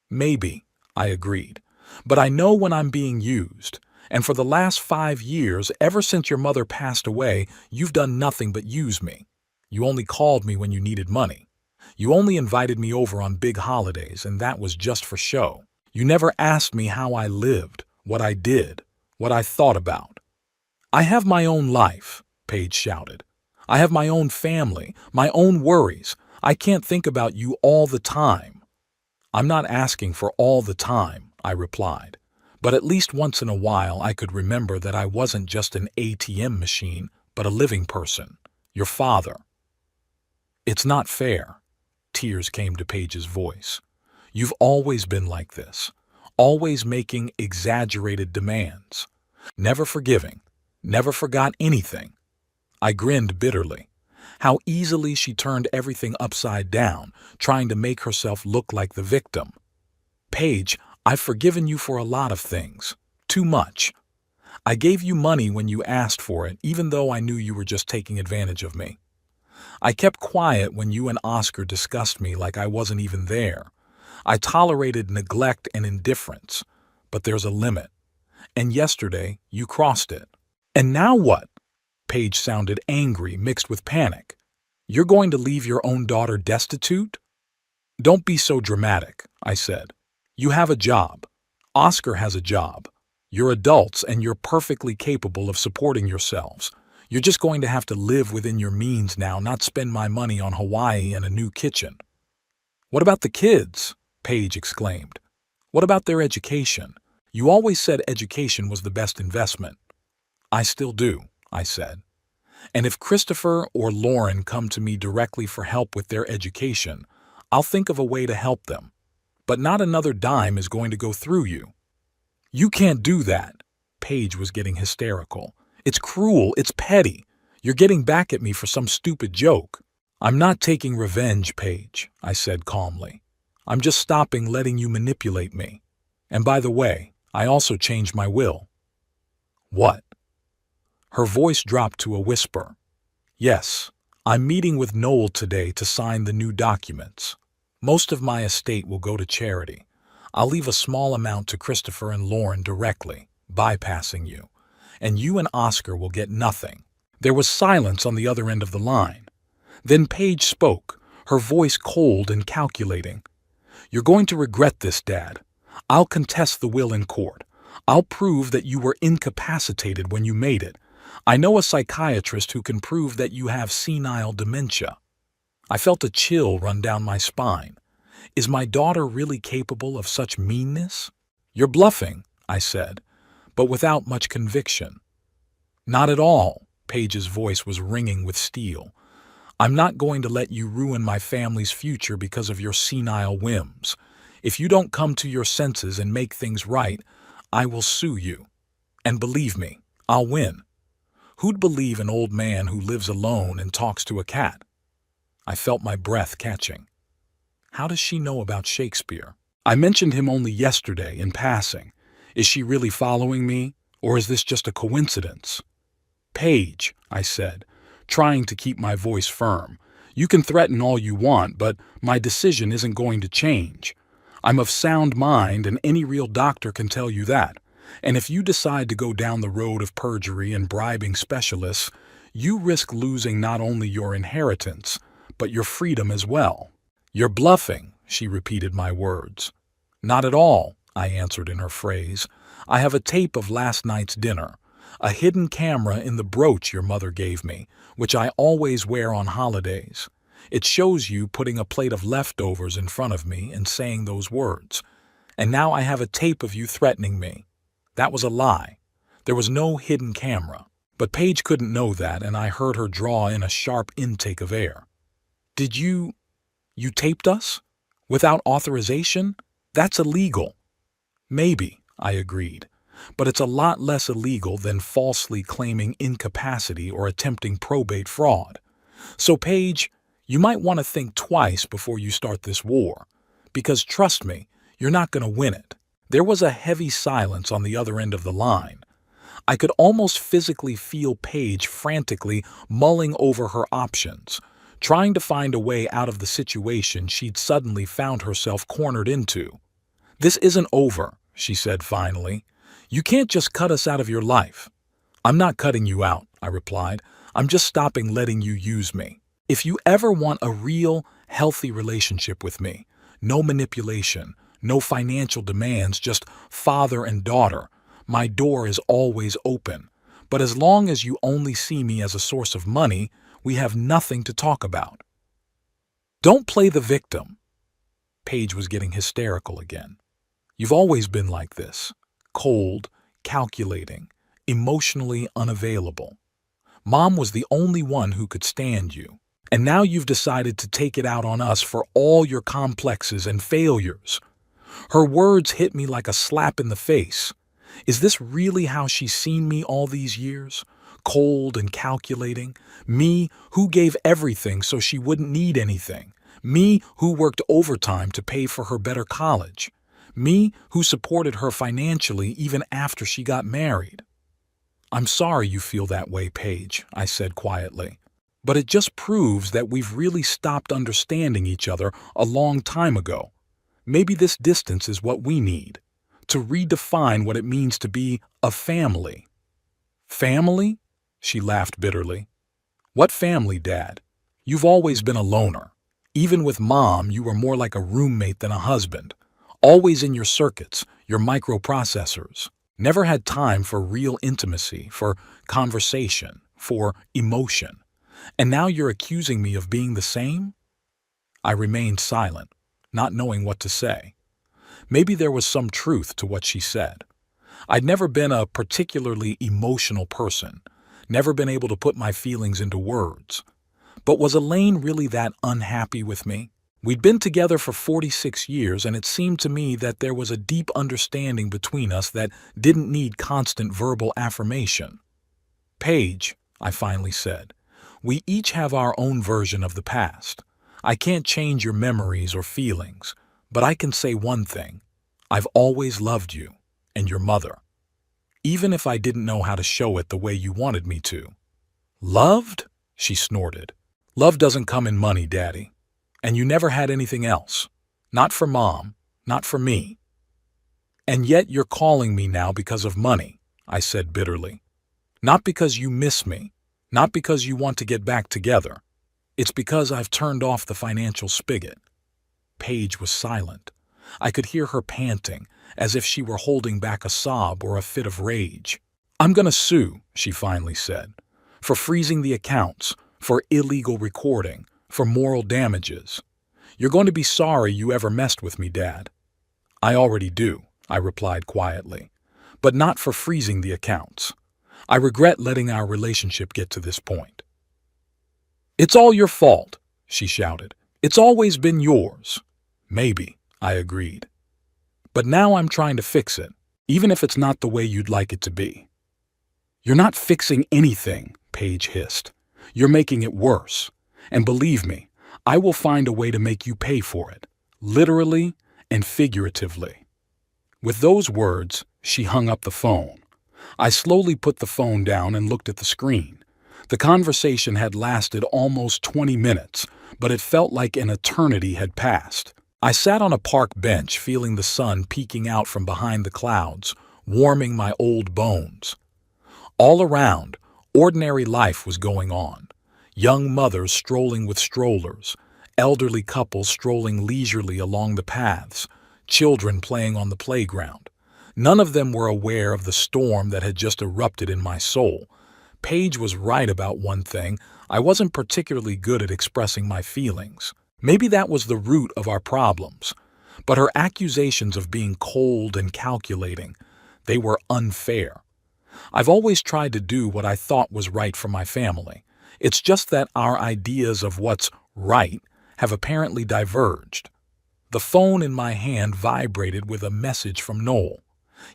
Maybe, I agreed. But I know when I'm being used. And for the last 5 years, ever since your mother passed away, you've done nothing but use me. You only called me when you needed money. You only invited me over on big holidays, and that was just for show. You never asked me how I lived, what I did, what I thought about. I have my own life, Paige shouted. I have my own family, my own worries. I can't think about you all the time. I'm not asking for all the time, I replied. But at least once in a while I could remember that I wasn't just an ATM machine, but a living person, your father. It's not fair. Tears came to Paige's voice. You've always been like this, always making exaggerated demands, never forgiving, never forgot anything. I grinned bitterly. How easily she turned everything upside down, trying to make herself look like the victim. Paige, I've forgiven you for a lot of things. Too much. I gave you money when you asked for it, even though I knew you were just taking advantage of me. I kept quiet when you and Oscar discussed me like I wasn't even there. I tolerated neglect and indifference, but there's a limit. And yesterday, you crossed it. And now what? Paige sounded angry, mixed with panic. You're going to leave your own daughter destitute? Don't be so dramatic, I said. You have a job. Oscar has a job. You're adults and you're perfectly capable of supporting yourselves. You're just going to have to live within your means now, not spend my money on Hawaii and a new kitchen. What about the kids? Paige exclaimed. What about their education? You always said education was the best investment. I still do, I said. And if Christopher or Lauren come to me directly for help with their education, I'll think of a way to help them. But not another dime is going to go through you. You can't do that. Paige was getting hysterical. It's cruel, it's petty. You're getting back at me for some stupid joke. I'm not taking revenge, Paige, I said calmly. I'm just stopping letting you manipulate me. And by the way, I also changed my will. What? Her voice dropped to a whisper. Yes, I'm meeting with Noel today to sign the new documents. Most of my estate will go to charity. I'll leave a small amount to Christopher and Lauren directly, bypassing you. And you and Oscar will get nothing. There was silence on the other end of the line. Then Paige spoke, her voice cold and calculating. You're going to regret this, Dad. I'll contest the will in court. I'll prove that you were incapacitated when you made it. I know a psychiatrist who can prove that you have senile dementia. I felt a chill run down my spine. Is my daughter really capable of such meanness? You're bluffing, I said, but without much conviction. Not at all, Paige's voice was ringing with steel. I'm not going to let you ruin my family's future because of your senile whims. If you don't come to your senses and make things right, I will sue you. And believe me, I'll win. Who'd believe an old man who lives alone and talks to a cat? I felt my breath catching. How does she know about Shakespeare? I mentioned him only yesterday in passing. Is she really following me, or is this just a coincidence? Paige, I said, trying to keep my voice firm. You can threaten all you want, but my decision isn't going to change. I'm of sound mind, and any real doctor can tell you that. And if you decide to go down the road of perjury and bribing specialists, you risk losing not only your inheritance, but your freedom as well. You're bluffing, she repeated my words. Not at all, I answered in her phrase. I have a tape of last night's dinner, a hidden camera in the brooch your mother gave me, which I always wear on holidays. It shows you putting a plate of leftovers in front of me and saying those words. And now I have a tape of you threatening me. That was a lie. There was no hidden camera. But Paige couldn't know that, and I heard her draw in a sharp intake of air. Did you taped us? Without authorization? That's illegal. Maybe, I agreed, but it's a lot less illegal than falsely claiming incapacity or attempting probate fraud. So, Paige, you might want to think twice before you start this war, because trust me, you're not going to win it. There was a heavy silence on the other end of the line. I could almost physically feel Paige frantically mulling over her options, trying to find a way out of the situation she'd suddenly found herself cornered into. "This isn't over," she said finally. "You can't just cut us out of your life." "I'm not cutting you out," I replied. "I'm just stopping letting you use me. If you ever want a real, healthy relationship with me, no manipulation, no financial demands, just father and daughter, my door is always open. But as long as you only see me as a source of money, we have nothing to talk about." "Don't play the victim." Paige was getting hysterical again. "You've always been like this. Cold, calculating, emotionally unavailable. Mom was the only one who could stand you. And now you've decided to take it out on us for all your complexes and failures." Her words hit me like a slap in the face. Is this really how she's seen me all these years? Cold and calculating? Me, who gave everything so she wouldn't need anything? Me, who worked overtime to pay for her better college? Me, who supported her financially even after she got married? "I'm sorry you feel that way, Paige," I said quietly. "But it just proves that we've really stopped understanding each other a long time ago. Maybe this distance is what we need, to redefine what it means to be a family." "Family?" She laughed bitterly. "What family, Dad? You've always been a loner. Even with Mom, you were more like a roommate than a husband. Always in your circuits, your microprocessors. Never had time for real intimacy, for conversation, for emotion. And now you're accusing me of being the same?" I remained silent, not knowing what to say. Maybe there was some truth to what she said. I'd never been a particularly emotional person, never been able to put my feelings into words. But was Elaine really that unhappy with me? We'd been together for 46 years, and it seemed to me that there was a deep understanding between us that didn't need constant verbal affirmation. "Paige," I finally said, "we each have our own version of the past. I can't change your memories or feelings, but I can say one thing. I've always loved you and your mother, even if I didn't know how to show it the way you wanted me to." "Loved?" she snorted. "Love doesn't come in money, Daddy. And you never had anything else. Not for Mom, not for me." "And yet you're calling me now because of money," I said bitterly. "Not because you miss me, not because you want to get back together. It's because I've turned off the financial spigot." Paige was silent. I could hear her panting, as if she were holding back a sob or a fit of rage. "I'm going to sue," she finally said, "for freezing the accounts, for illegal recording, for moral damages. You're going to be sorry you ever messed with me, Dad." "I already do," I replied quietly, "but not for freezing the accounts. I regret letting our relationship get to this point." "It's all your fault," she shouted. "It's always been yours." "Maybe," I agreed. "But now I'm trying to fix it, even if it's not the way you'd like it to be." "You're not fixing anything," Paige hissed. "You're making it worse. And believe me, I will find a way to make you pay for it, literally and figuratively." With those words, she hung up the phone. I slowly put the phone down and looked at the screen. The conversation had lasted almost 20 minutes, but it felt like an eternity had passed. I sat on a park bench feeling the sun peeking out from behind the clouds, warming my old bones. All around, ordinary life was going on. Young mothers strolling with strollers, elderly couples strolling leisurely along the paths, children playing on the playground. None of them were aware of the storm that had just erupted in my soul. Paige was right about one thing. I wasn't particularly good at expressing my feelings. Maybe that was the root of our problems. But her accusations of being cold and calculating, they were unfair. I've always tried to do what I thought was right for my family. It's just that our ideas of what's right have apparently diverged. The phone in my hand vibrated with a message from Noel.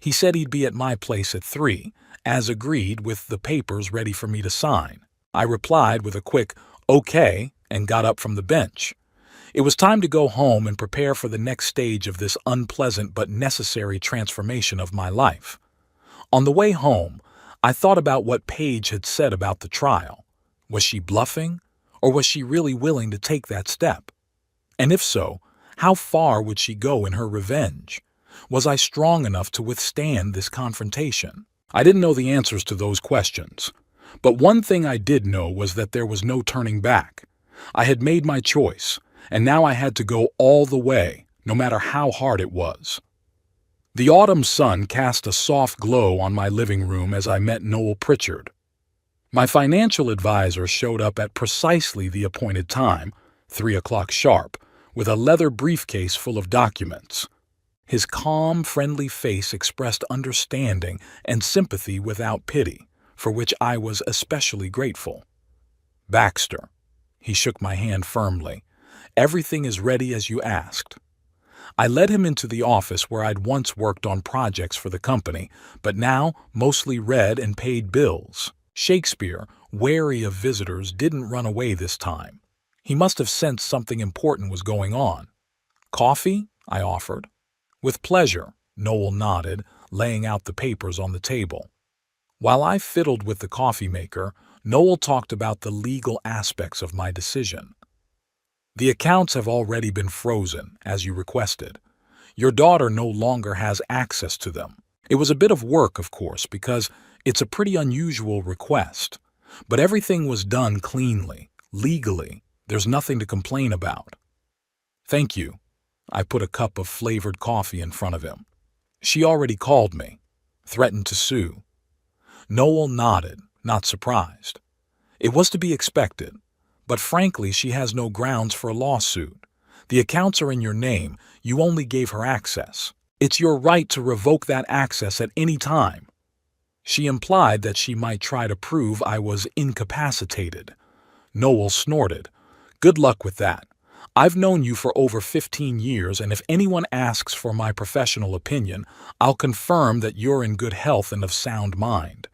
He said he'd be at my place at 3, as agreed, with the papers ready for me to sign. I replied with a quick, "Okay," and got up from the bench. It was time to go home and prepare for the next stage of this unpleasant but necessary transformation of my life. On the way home, I thought about what Paige had said about the trial. Was she bluffing, or was she really willing to take that step? And if so, how far would she go in her revenge? Was I strong enough to withstand this confrontation? I didn't know the answers to those questions. But one thing I did know was that there was no turning back. I had made my choice, and now I had to go all the way, no matter how hard it was. The autumn sun cast a soft glow on my living room as I met Noel Pritchard. My financial advisor showed up at precisely the appointed time, 3 o'clock sharp, with a leather briefcase full of documents. His calm, friendly face expressed understanding and sympathy without pity, for which I was especially grateful. "Baxter." He shook my hand firmly. "Everything is ready as you asked." I led him into the office where I'd once worked on projects for the company, but now mostly read and paid bills. Shakespeare, wary of visitors, didn't run away this time. He must have sensed something important was going on. "Coffee?" I offered. "With pleasure," Noel nodded, laying out the papers on the table. While I fiddled with the coffee maker, Noel talked about the legal aspects of my decision. "The accounts have already been frozen, as you requested. Your daughter no longer has access to them. It was a bit of work, of course, because it's a pretty unusual request. But everything was done cleanly, legally. There's nothing to complain about." "Thank you." I put a cup of flavored coffee in front of him. "She already called me. Threatened to sue." Noel nodded, not surprised. "It was to be expected. But frankly, she has no grounds for a lawsuit. The accounts are in your name. You only gave her access. It's your right to revoke that access at any time." She implied that she might try to prove I was incapacitated. Noel snorted. "Good luck with that. I've known you for over 15 years, and if anyone asks for my professional opinion, I'll confirm that you're in good health and of sound mind.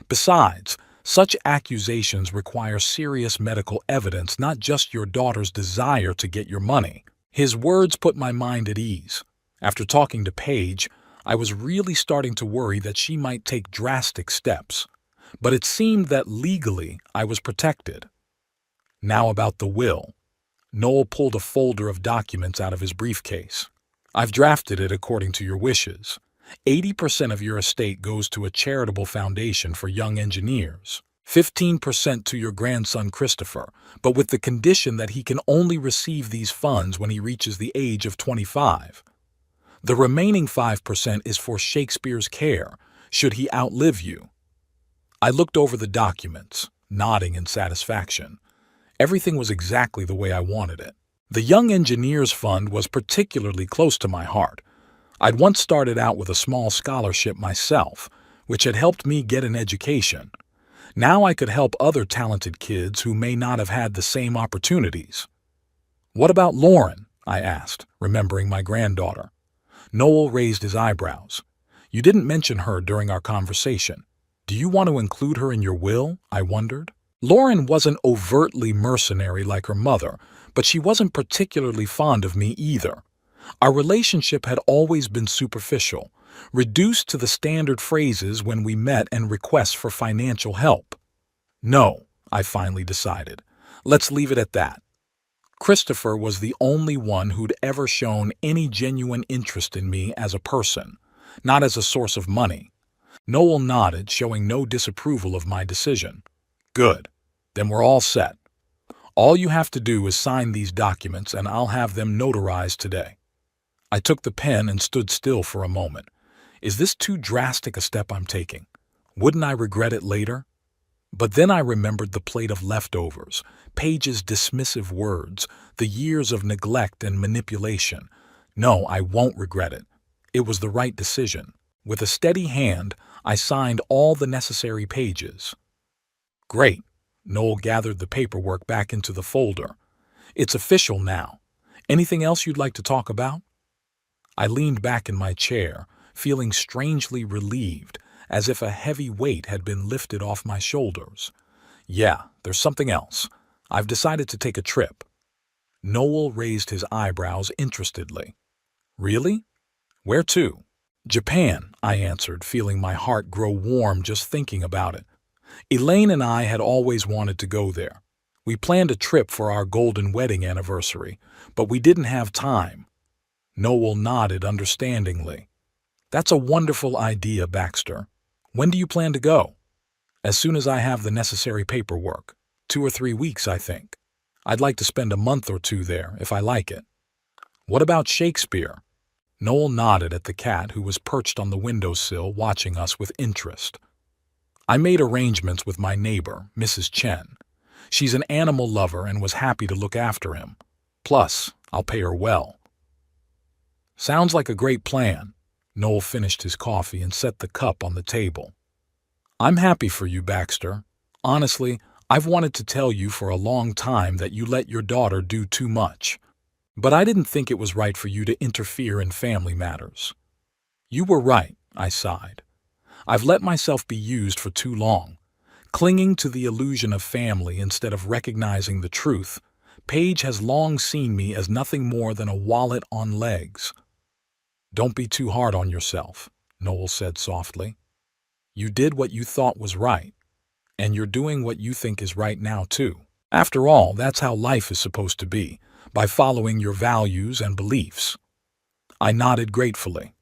Besides, such accusations require serious medical evidence, not just your daughter's desire to get your money." His words put my mind at ease. After talking to Paige, I was really starting to worry that she might take drastic steps. But it seemed that legally I was protected. Now about the will. Noel pulled a folder of documents out of his briefcase. "I've drafted it according to your wishes. 80% of your estate goes to a charitable foundation for young engineers. 15% to your grandson Christopher, but with the condition that he can only receive these funds when he reaches the age of 25. The remaining 5% is for Shakespeare's care, should he outlive you." I looked over the documents, nodding in satisfaction. Everything was exactly the way I wanted it. The Young Engineers Fund was particularly close to my heart. I'd once started out with a small scholarship myself, which had helped me get an education. Now I could help other talented kids who may not have had the same opportunities. "What about Lauren?" I asked, remembering my granddaughter. Noel raised his eyebrows. "You didn't mention her during our conversation. Do you want to include her in your will?" I wondered. Lauren wasn't overtly mercenary like her mother, but she wasn't particularly fond of me either. Our relationship had always been superficial, reduced to the standard phrases when we met and requests for financial help. "No," I finally decided. "Let's leave it at that." Christopher was the only one who'd ever shown any genuine interest in me as a person, not as a source of money. Noel nodded, showing no disapproval of my decision. "Good. Then we're all set. All you have to do is sign these documents and I'll have them notarized today." I took the pen and stood still for a moment. Is this too drastic a step I'm taking? Wouldn't I regret it later? But then I remembered the plate of leftovers, Paige's dismissive words, the years of neglect and manipulation. No, I won't regret it. It was the right decision. With a steady hand, I signed all the necessary pages. "Great." Noel gathered the paperwork back into the folder. "It's official now. Anything else you'd like to talk about? I leaned back in my chair, feeling strangely relieved, as if a heavy weight had been lifted off my shoulders. Yeah, there's something else. I've decided to take a trip. Noel raised his eyebrows interestedly. Really? Where to? Japan, I answered, feeling my heart grow warm just thinking about it. Elaine and I had always wanted to go there. We planned a trip for our golden wedding anniversary, but we didn't have time. Noel nodded understandingly. That's a wonderful idea, Baxter. When do you plan to go? As soon as I have the necessary paperwork. 2 or 3 weeks, I think. I'd like to spend a month or 2 there, if I like it. What about Shakespeare? Noel nodded at the cat who was perched on the windowsill watching us with interest. I made arrangements with my neighbor, Mrs. Chen. She's an animal lover and was happy to look after him. Plus, I'll pay her well. Sounds like a great plan. Noel finished his coffee and set the cup on the table. I'm happy for you, Baxter. Honestly, I've wanted to tell you for a long time that you let your daughter do too much. But I didn't think it was right for you to interfere in family matters. You were right, I sighed. I've let myself be used for too long. Clinging to the illusion of family instead of recognizing the truth, Paige has long seen me as nothing more than a wallet on legs. Don't be too hard on yourself, Noel said softly. You did what you thought was right, and you're doing what you think is right now too. After all, that's how life is supposed to be, by following your values and beliefs. I nodded gratefully.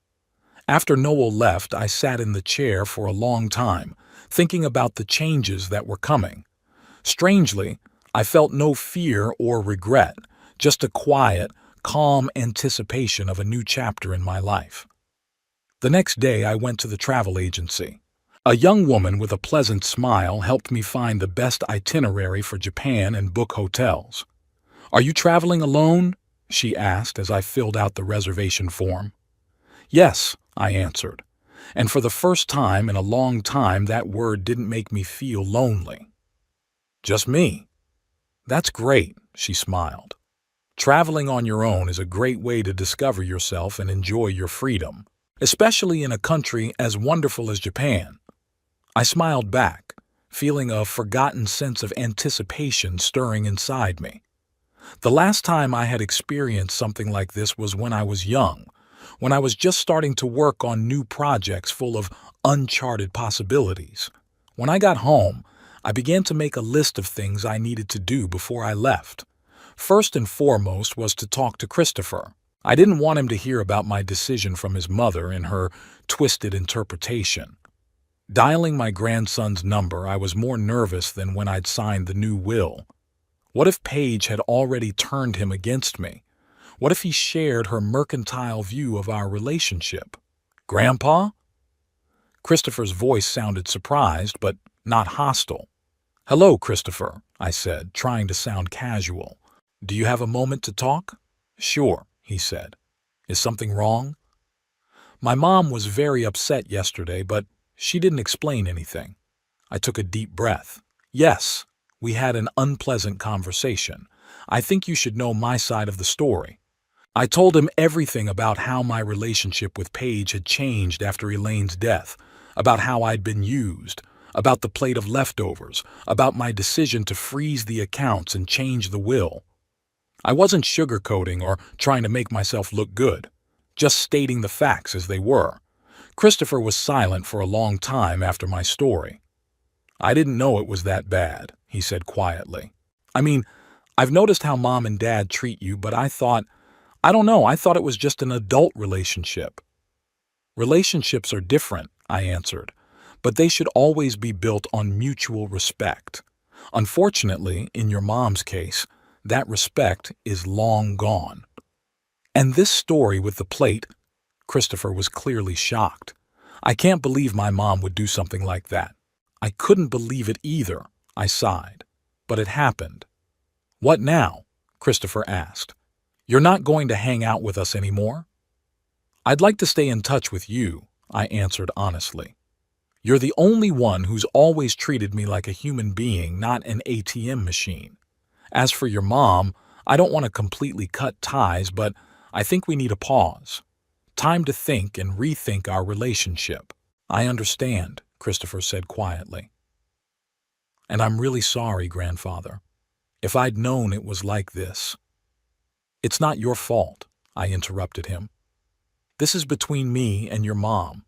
After Noel left, I sat in the chair for a long time, thinking about the changes that were coming. Strangely, I felt no fear or regret, just a quiet, calm anticipation of a new chapter in my life. The next day, I went to the travel agency. A young woman with a pleasant smile helped me find the best itinerary for Japan and book hotels. Are you traveling alone? She asked as I filled out the reservation form. Yes, I answered, and for the first time in a long time that word didn't make me feel lonely. Just me. That's great, she smiled. Traveling on your own is a great way to discover yourself and enjoy your freedom, especially in a country as wonderful as Japan. I smiled back, feeling a forgotten sense of anticipation stirring inside me. The last time I had experienced something like this was when I was young, when I was just starting to work on new projects full of uncharted possibilities. When I got home, I began to make a list of things I needed to do before I left. First and foremost was to talk to Christopher. I didn't want him to hear about my decision from his mother and her twisted interpretation. Dialing my grandson's number, I was more nervous than when I'd signed the new will. What if Paige had already turned him against me? What if he shared her mercantile view of our relationship? Grandpa? Christopher's voice sounded surprised, but not hostile. Hello, Christopher, I said, trying to sound casual. Do you have a moment to talk? Sure, he said. Is something wrong? My mom was very upset yesterday, but she didn't explain anything. I took a deep breath. Yes, we had an unpleasant conversation. I think you should know my side of the story. I told him everything about how my relationship with Paige had changed after Elaine's death, about how I'd been used, about the plate of leftovers, about my decision to freeze the accounts and change the will. I wasn't sugarcoating or trying to make myself look good, just stating the facts as they were. Christopher was silent for a long time after my story. I didn't know it was that bad, he said quietly. I mean, I've noticed how Mom and Dad treat you, but I thought it was just an adult relationship. Relationships are different, I answered, but they should always be built on mutual respect. Unfortunately, in your mom's case, that respect is long gone. And this story with the plate, Christopher was clearly shocked. I can't believe my mom would do something like that. I couldn't believe it either, I sighed. But it happened. What now? Christopher asked. You're not going to hang out with us anymore? I'd like to stay in touch with you, I answered honestly. You're the only one who's always treated me like a human being, not an ATM machine. As for your mom, I don't want to completely cut ties, but I think we need a pause. Time to think and rethink our relationship. I understand, Christopher said quietly. And I'm really sorry, grandfather. If I'd known it was like this. It's not your fault, I interrupted him. This is between me and your mom.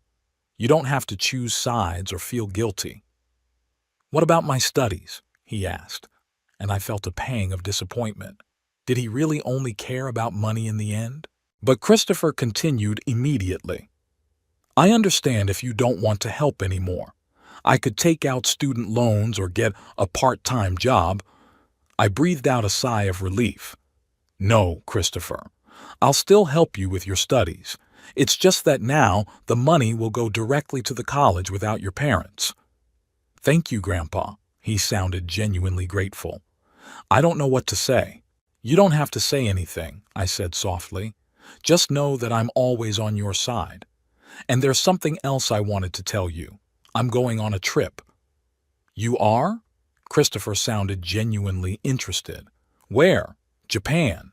You don't have to choose sides or feel guilty. What about my studies? He asked, and I felt a pang of disappointment. Did he really only care about money in the end? But Christopher continued immediately. I understand if you don't want to help anymore. I could take out student loans or get a part-time job. I breathed out a sigh of relief. No, Christopher. I'll still help you with your studies. It's just that now the money will go directly to the college without your parents. Thank you, Grandpa. He sounded genuinely grateful. I don't know what to say. You don't have to say anything, I said softly. Just know that I'm always on your side. And there's something else I wanted to tell you. I'm going on a trip. You are? Christopher sounded genuinely interested. Where? Japan.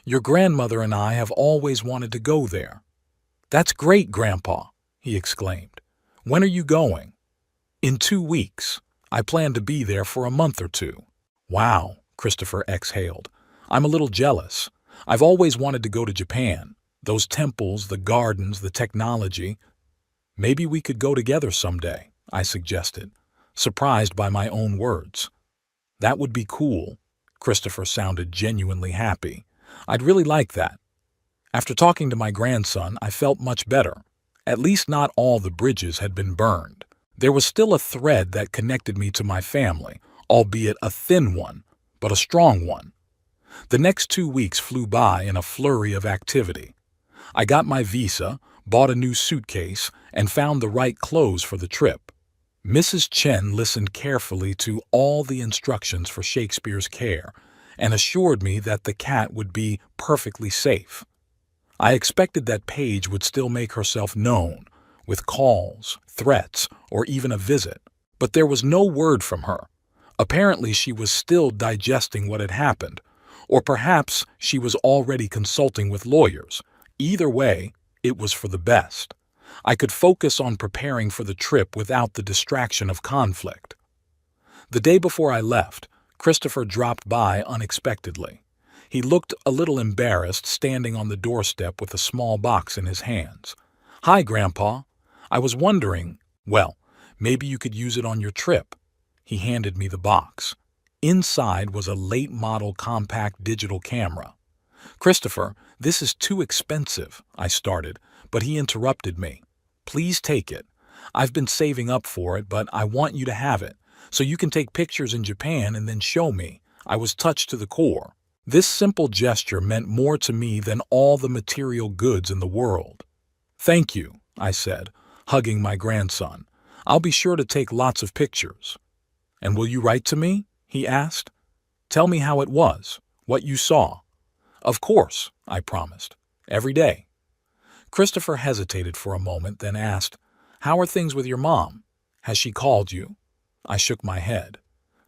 Your grandmother and I have always wanted to go there. That's great, Grandpa, he exclaimed. When are you going? In 2 weeks. I plan to be there for a month or two. Wow, Christopher exhaled. I'm a little jealous. I've always wanted to go to Japan. Those temples, the gardens, the technology. Maybe we could go together someday, I suggested, surprised by my own words. That would be cool. Christopher sounded genuinely happy. I'd really like that. After talking to my grandson, I felt much better. At least not all the bridges had been burned. There was still a thread that connected me to my family, albeit a thin one, but a strong one. The next 2 weeks flew by in a flurry of activity. I got my visa, bought a new suitcase, and found the right clothes for the trip. Mrs. Chen listened carefully to all the instructions for Shakespeare's care and assured me that the cat would be perfectly safe. I expected that Paige would still make herself known, with calls, threats, or even a visit, but there was no word from her. Apparently she was still digesting what had happened, or perhaps she was already consulting with lawyers. Either way, it was for the best. I could focus on preparing for the trip without the distraction of conflict. The day before I left, Christopher dropped by unexpectedly. He looked a little embarrassed, standing on the doorstep with a small box in his hands. Hi, Grandpa. I was wondering, well, maybe you could use it on your trip. He handed me the box. Inside was a late-model compact digital camera. Christopher, this is too expensive, I started, but he interrupted me. Please take it. I've been saving up for it, but I want you to have it, so you can take pictures in Japan and then show me. I was touched to the core. This simple gesture meant more to me than all the material goods in the world. Thank you, I said, hugging my grandson. I'll be sure to take lots of pictures. And will you write to me? He asked. Tell me how it was, what you saw. Of course, I promised. Every day. Christopher hesitated for a moment, then asked, How are things with your mom? Has she called you? I shook my head.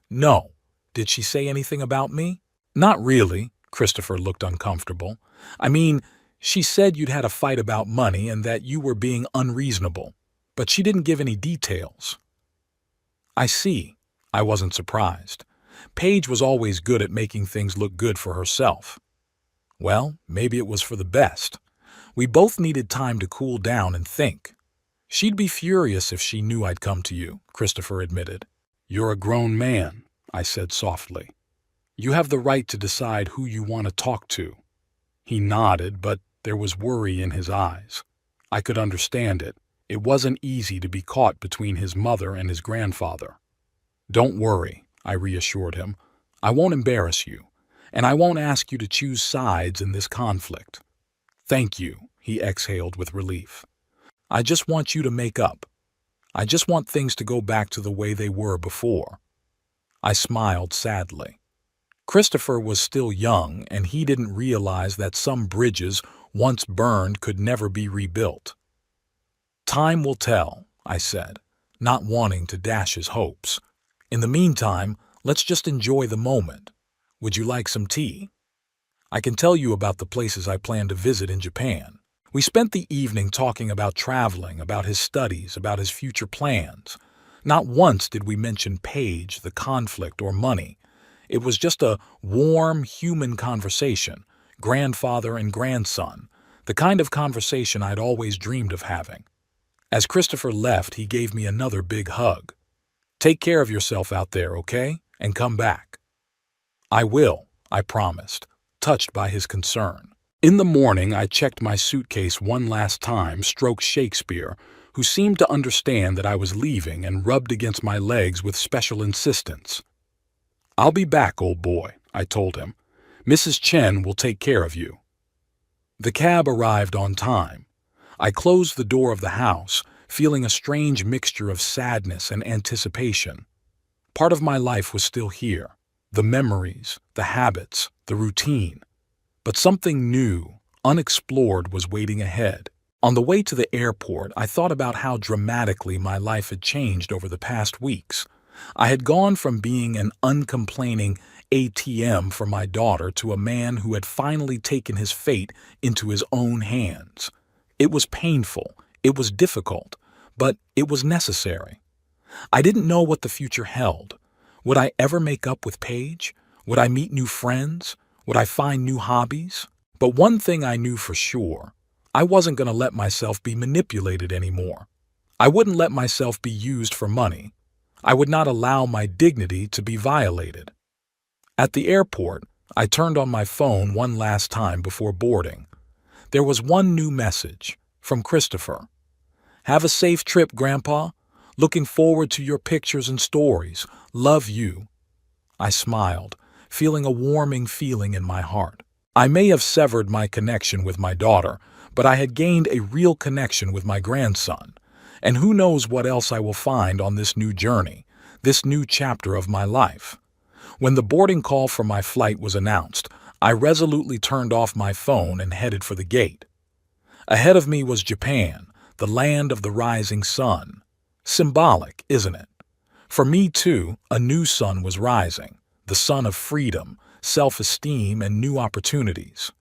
No. Did she say anything about me? Not really. Christopher looked uncomfortable. I mean, she said you'd had a fight about money and that you were being unreasonable, but she didn't give any details. I see. I wasn't surprised. Paige was always good at making things look good for herself. Well, maybe it was for the best. We both needed time to cool down and think. She'd be furious if she knew I'd come to you, Christopher admitted. You're a grown man, I said softly. You have the right to decide who you want to talk to. He nodded, but there was worry in his eyes. I could understand it. It wasn't easy to be caught between his mother and his grandfather. Don't worry, I reassured him. I won't embarrass you, and I won't ask you to choose sides in this conflict. Thank you, he exhaled with relief. I just want you to make up. I just want things to go back to the way they were before. I smiled sadly. Christopher was still young, and he didn't realize that some bridges, once burned, could never be rebuilt. Time will tell, I said, not wanting to dash his hopes. In the meantime, let's just enjoy the moment. Would you like some tea? I can tell you about the places I plan to visit in Japan. We spent the evening talking about traveling, about his studies, about his future plans. Not once did we mention Paige, the conflict, or money. It was just a warm, human conversation, grandfather and grandson, the kind of conversation I'd always dreamed of having. As Christopher left, he gave me another big hug. "Take care of yourself out there, okay? And come back." "I will," I promised, touched by his concern. In the morning, I checked my suitcase one last time, stroked Shakespeare, who seemed to understand that I was leaving and rubbed against my legs with special insistence. "I'll be back, old boy," I told him. "Mrs. Chen will take care of you." The cab arrived on time. I closed the door of the house, feeling a strange mixture of sadness and anticipation. Part of my life was still here, the memories, the habits, the routine. But something new, unexplored, was waiting ahead. On the way to the airport, I thought about how dramatically my life had changed over the past weeks. I had gone from being an uncomplaining ATM for my daughter to a man who had finally taken his fate into his own hands. It was painful, it was difficult, but it was necessary. I didn't know what the future held. Would I ever make up with Paige? Would I meet new friends? Would I find new hobbies? But one thing I knew for sure: I wasn't going to let myself be manipulated anymore. I wouldn't let myself be used for money. I would not allow my dignity to be violated. At the airport, I turned on my phone one last time before boarding. There was one new message from Christopher. "Have a safe trip, Grandpa. Looking forward to your pictures and stories. Love you." I smiled, feeling a warming feeling in my heart. I may have severed my connection with my daughter, but I had gained a real connection with my grandson. And who knows what else I will find on this new journey, this new chapter of my life. When the boarding call for my flight was announced, I resolutely turned off my phone and headed for the gate. Ahead of me was Japan, the land of the rising sun. Symbolic, isn't it? For me, too, a new sun was rising, the sun of freedom, self-esteem, and new opportunities.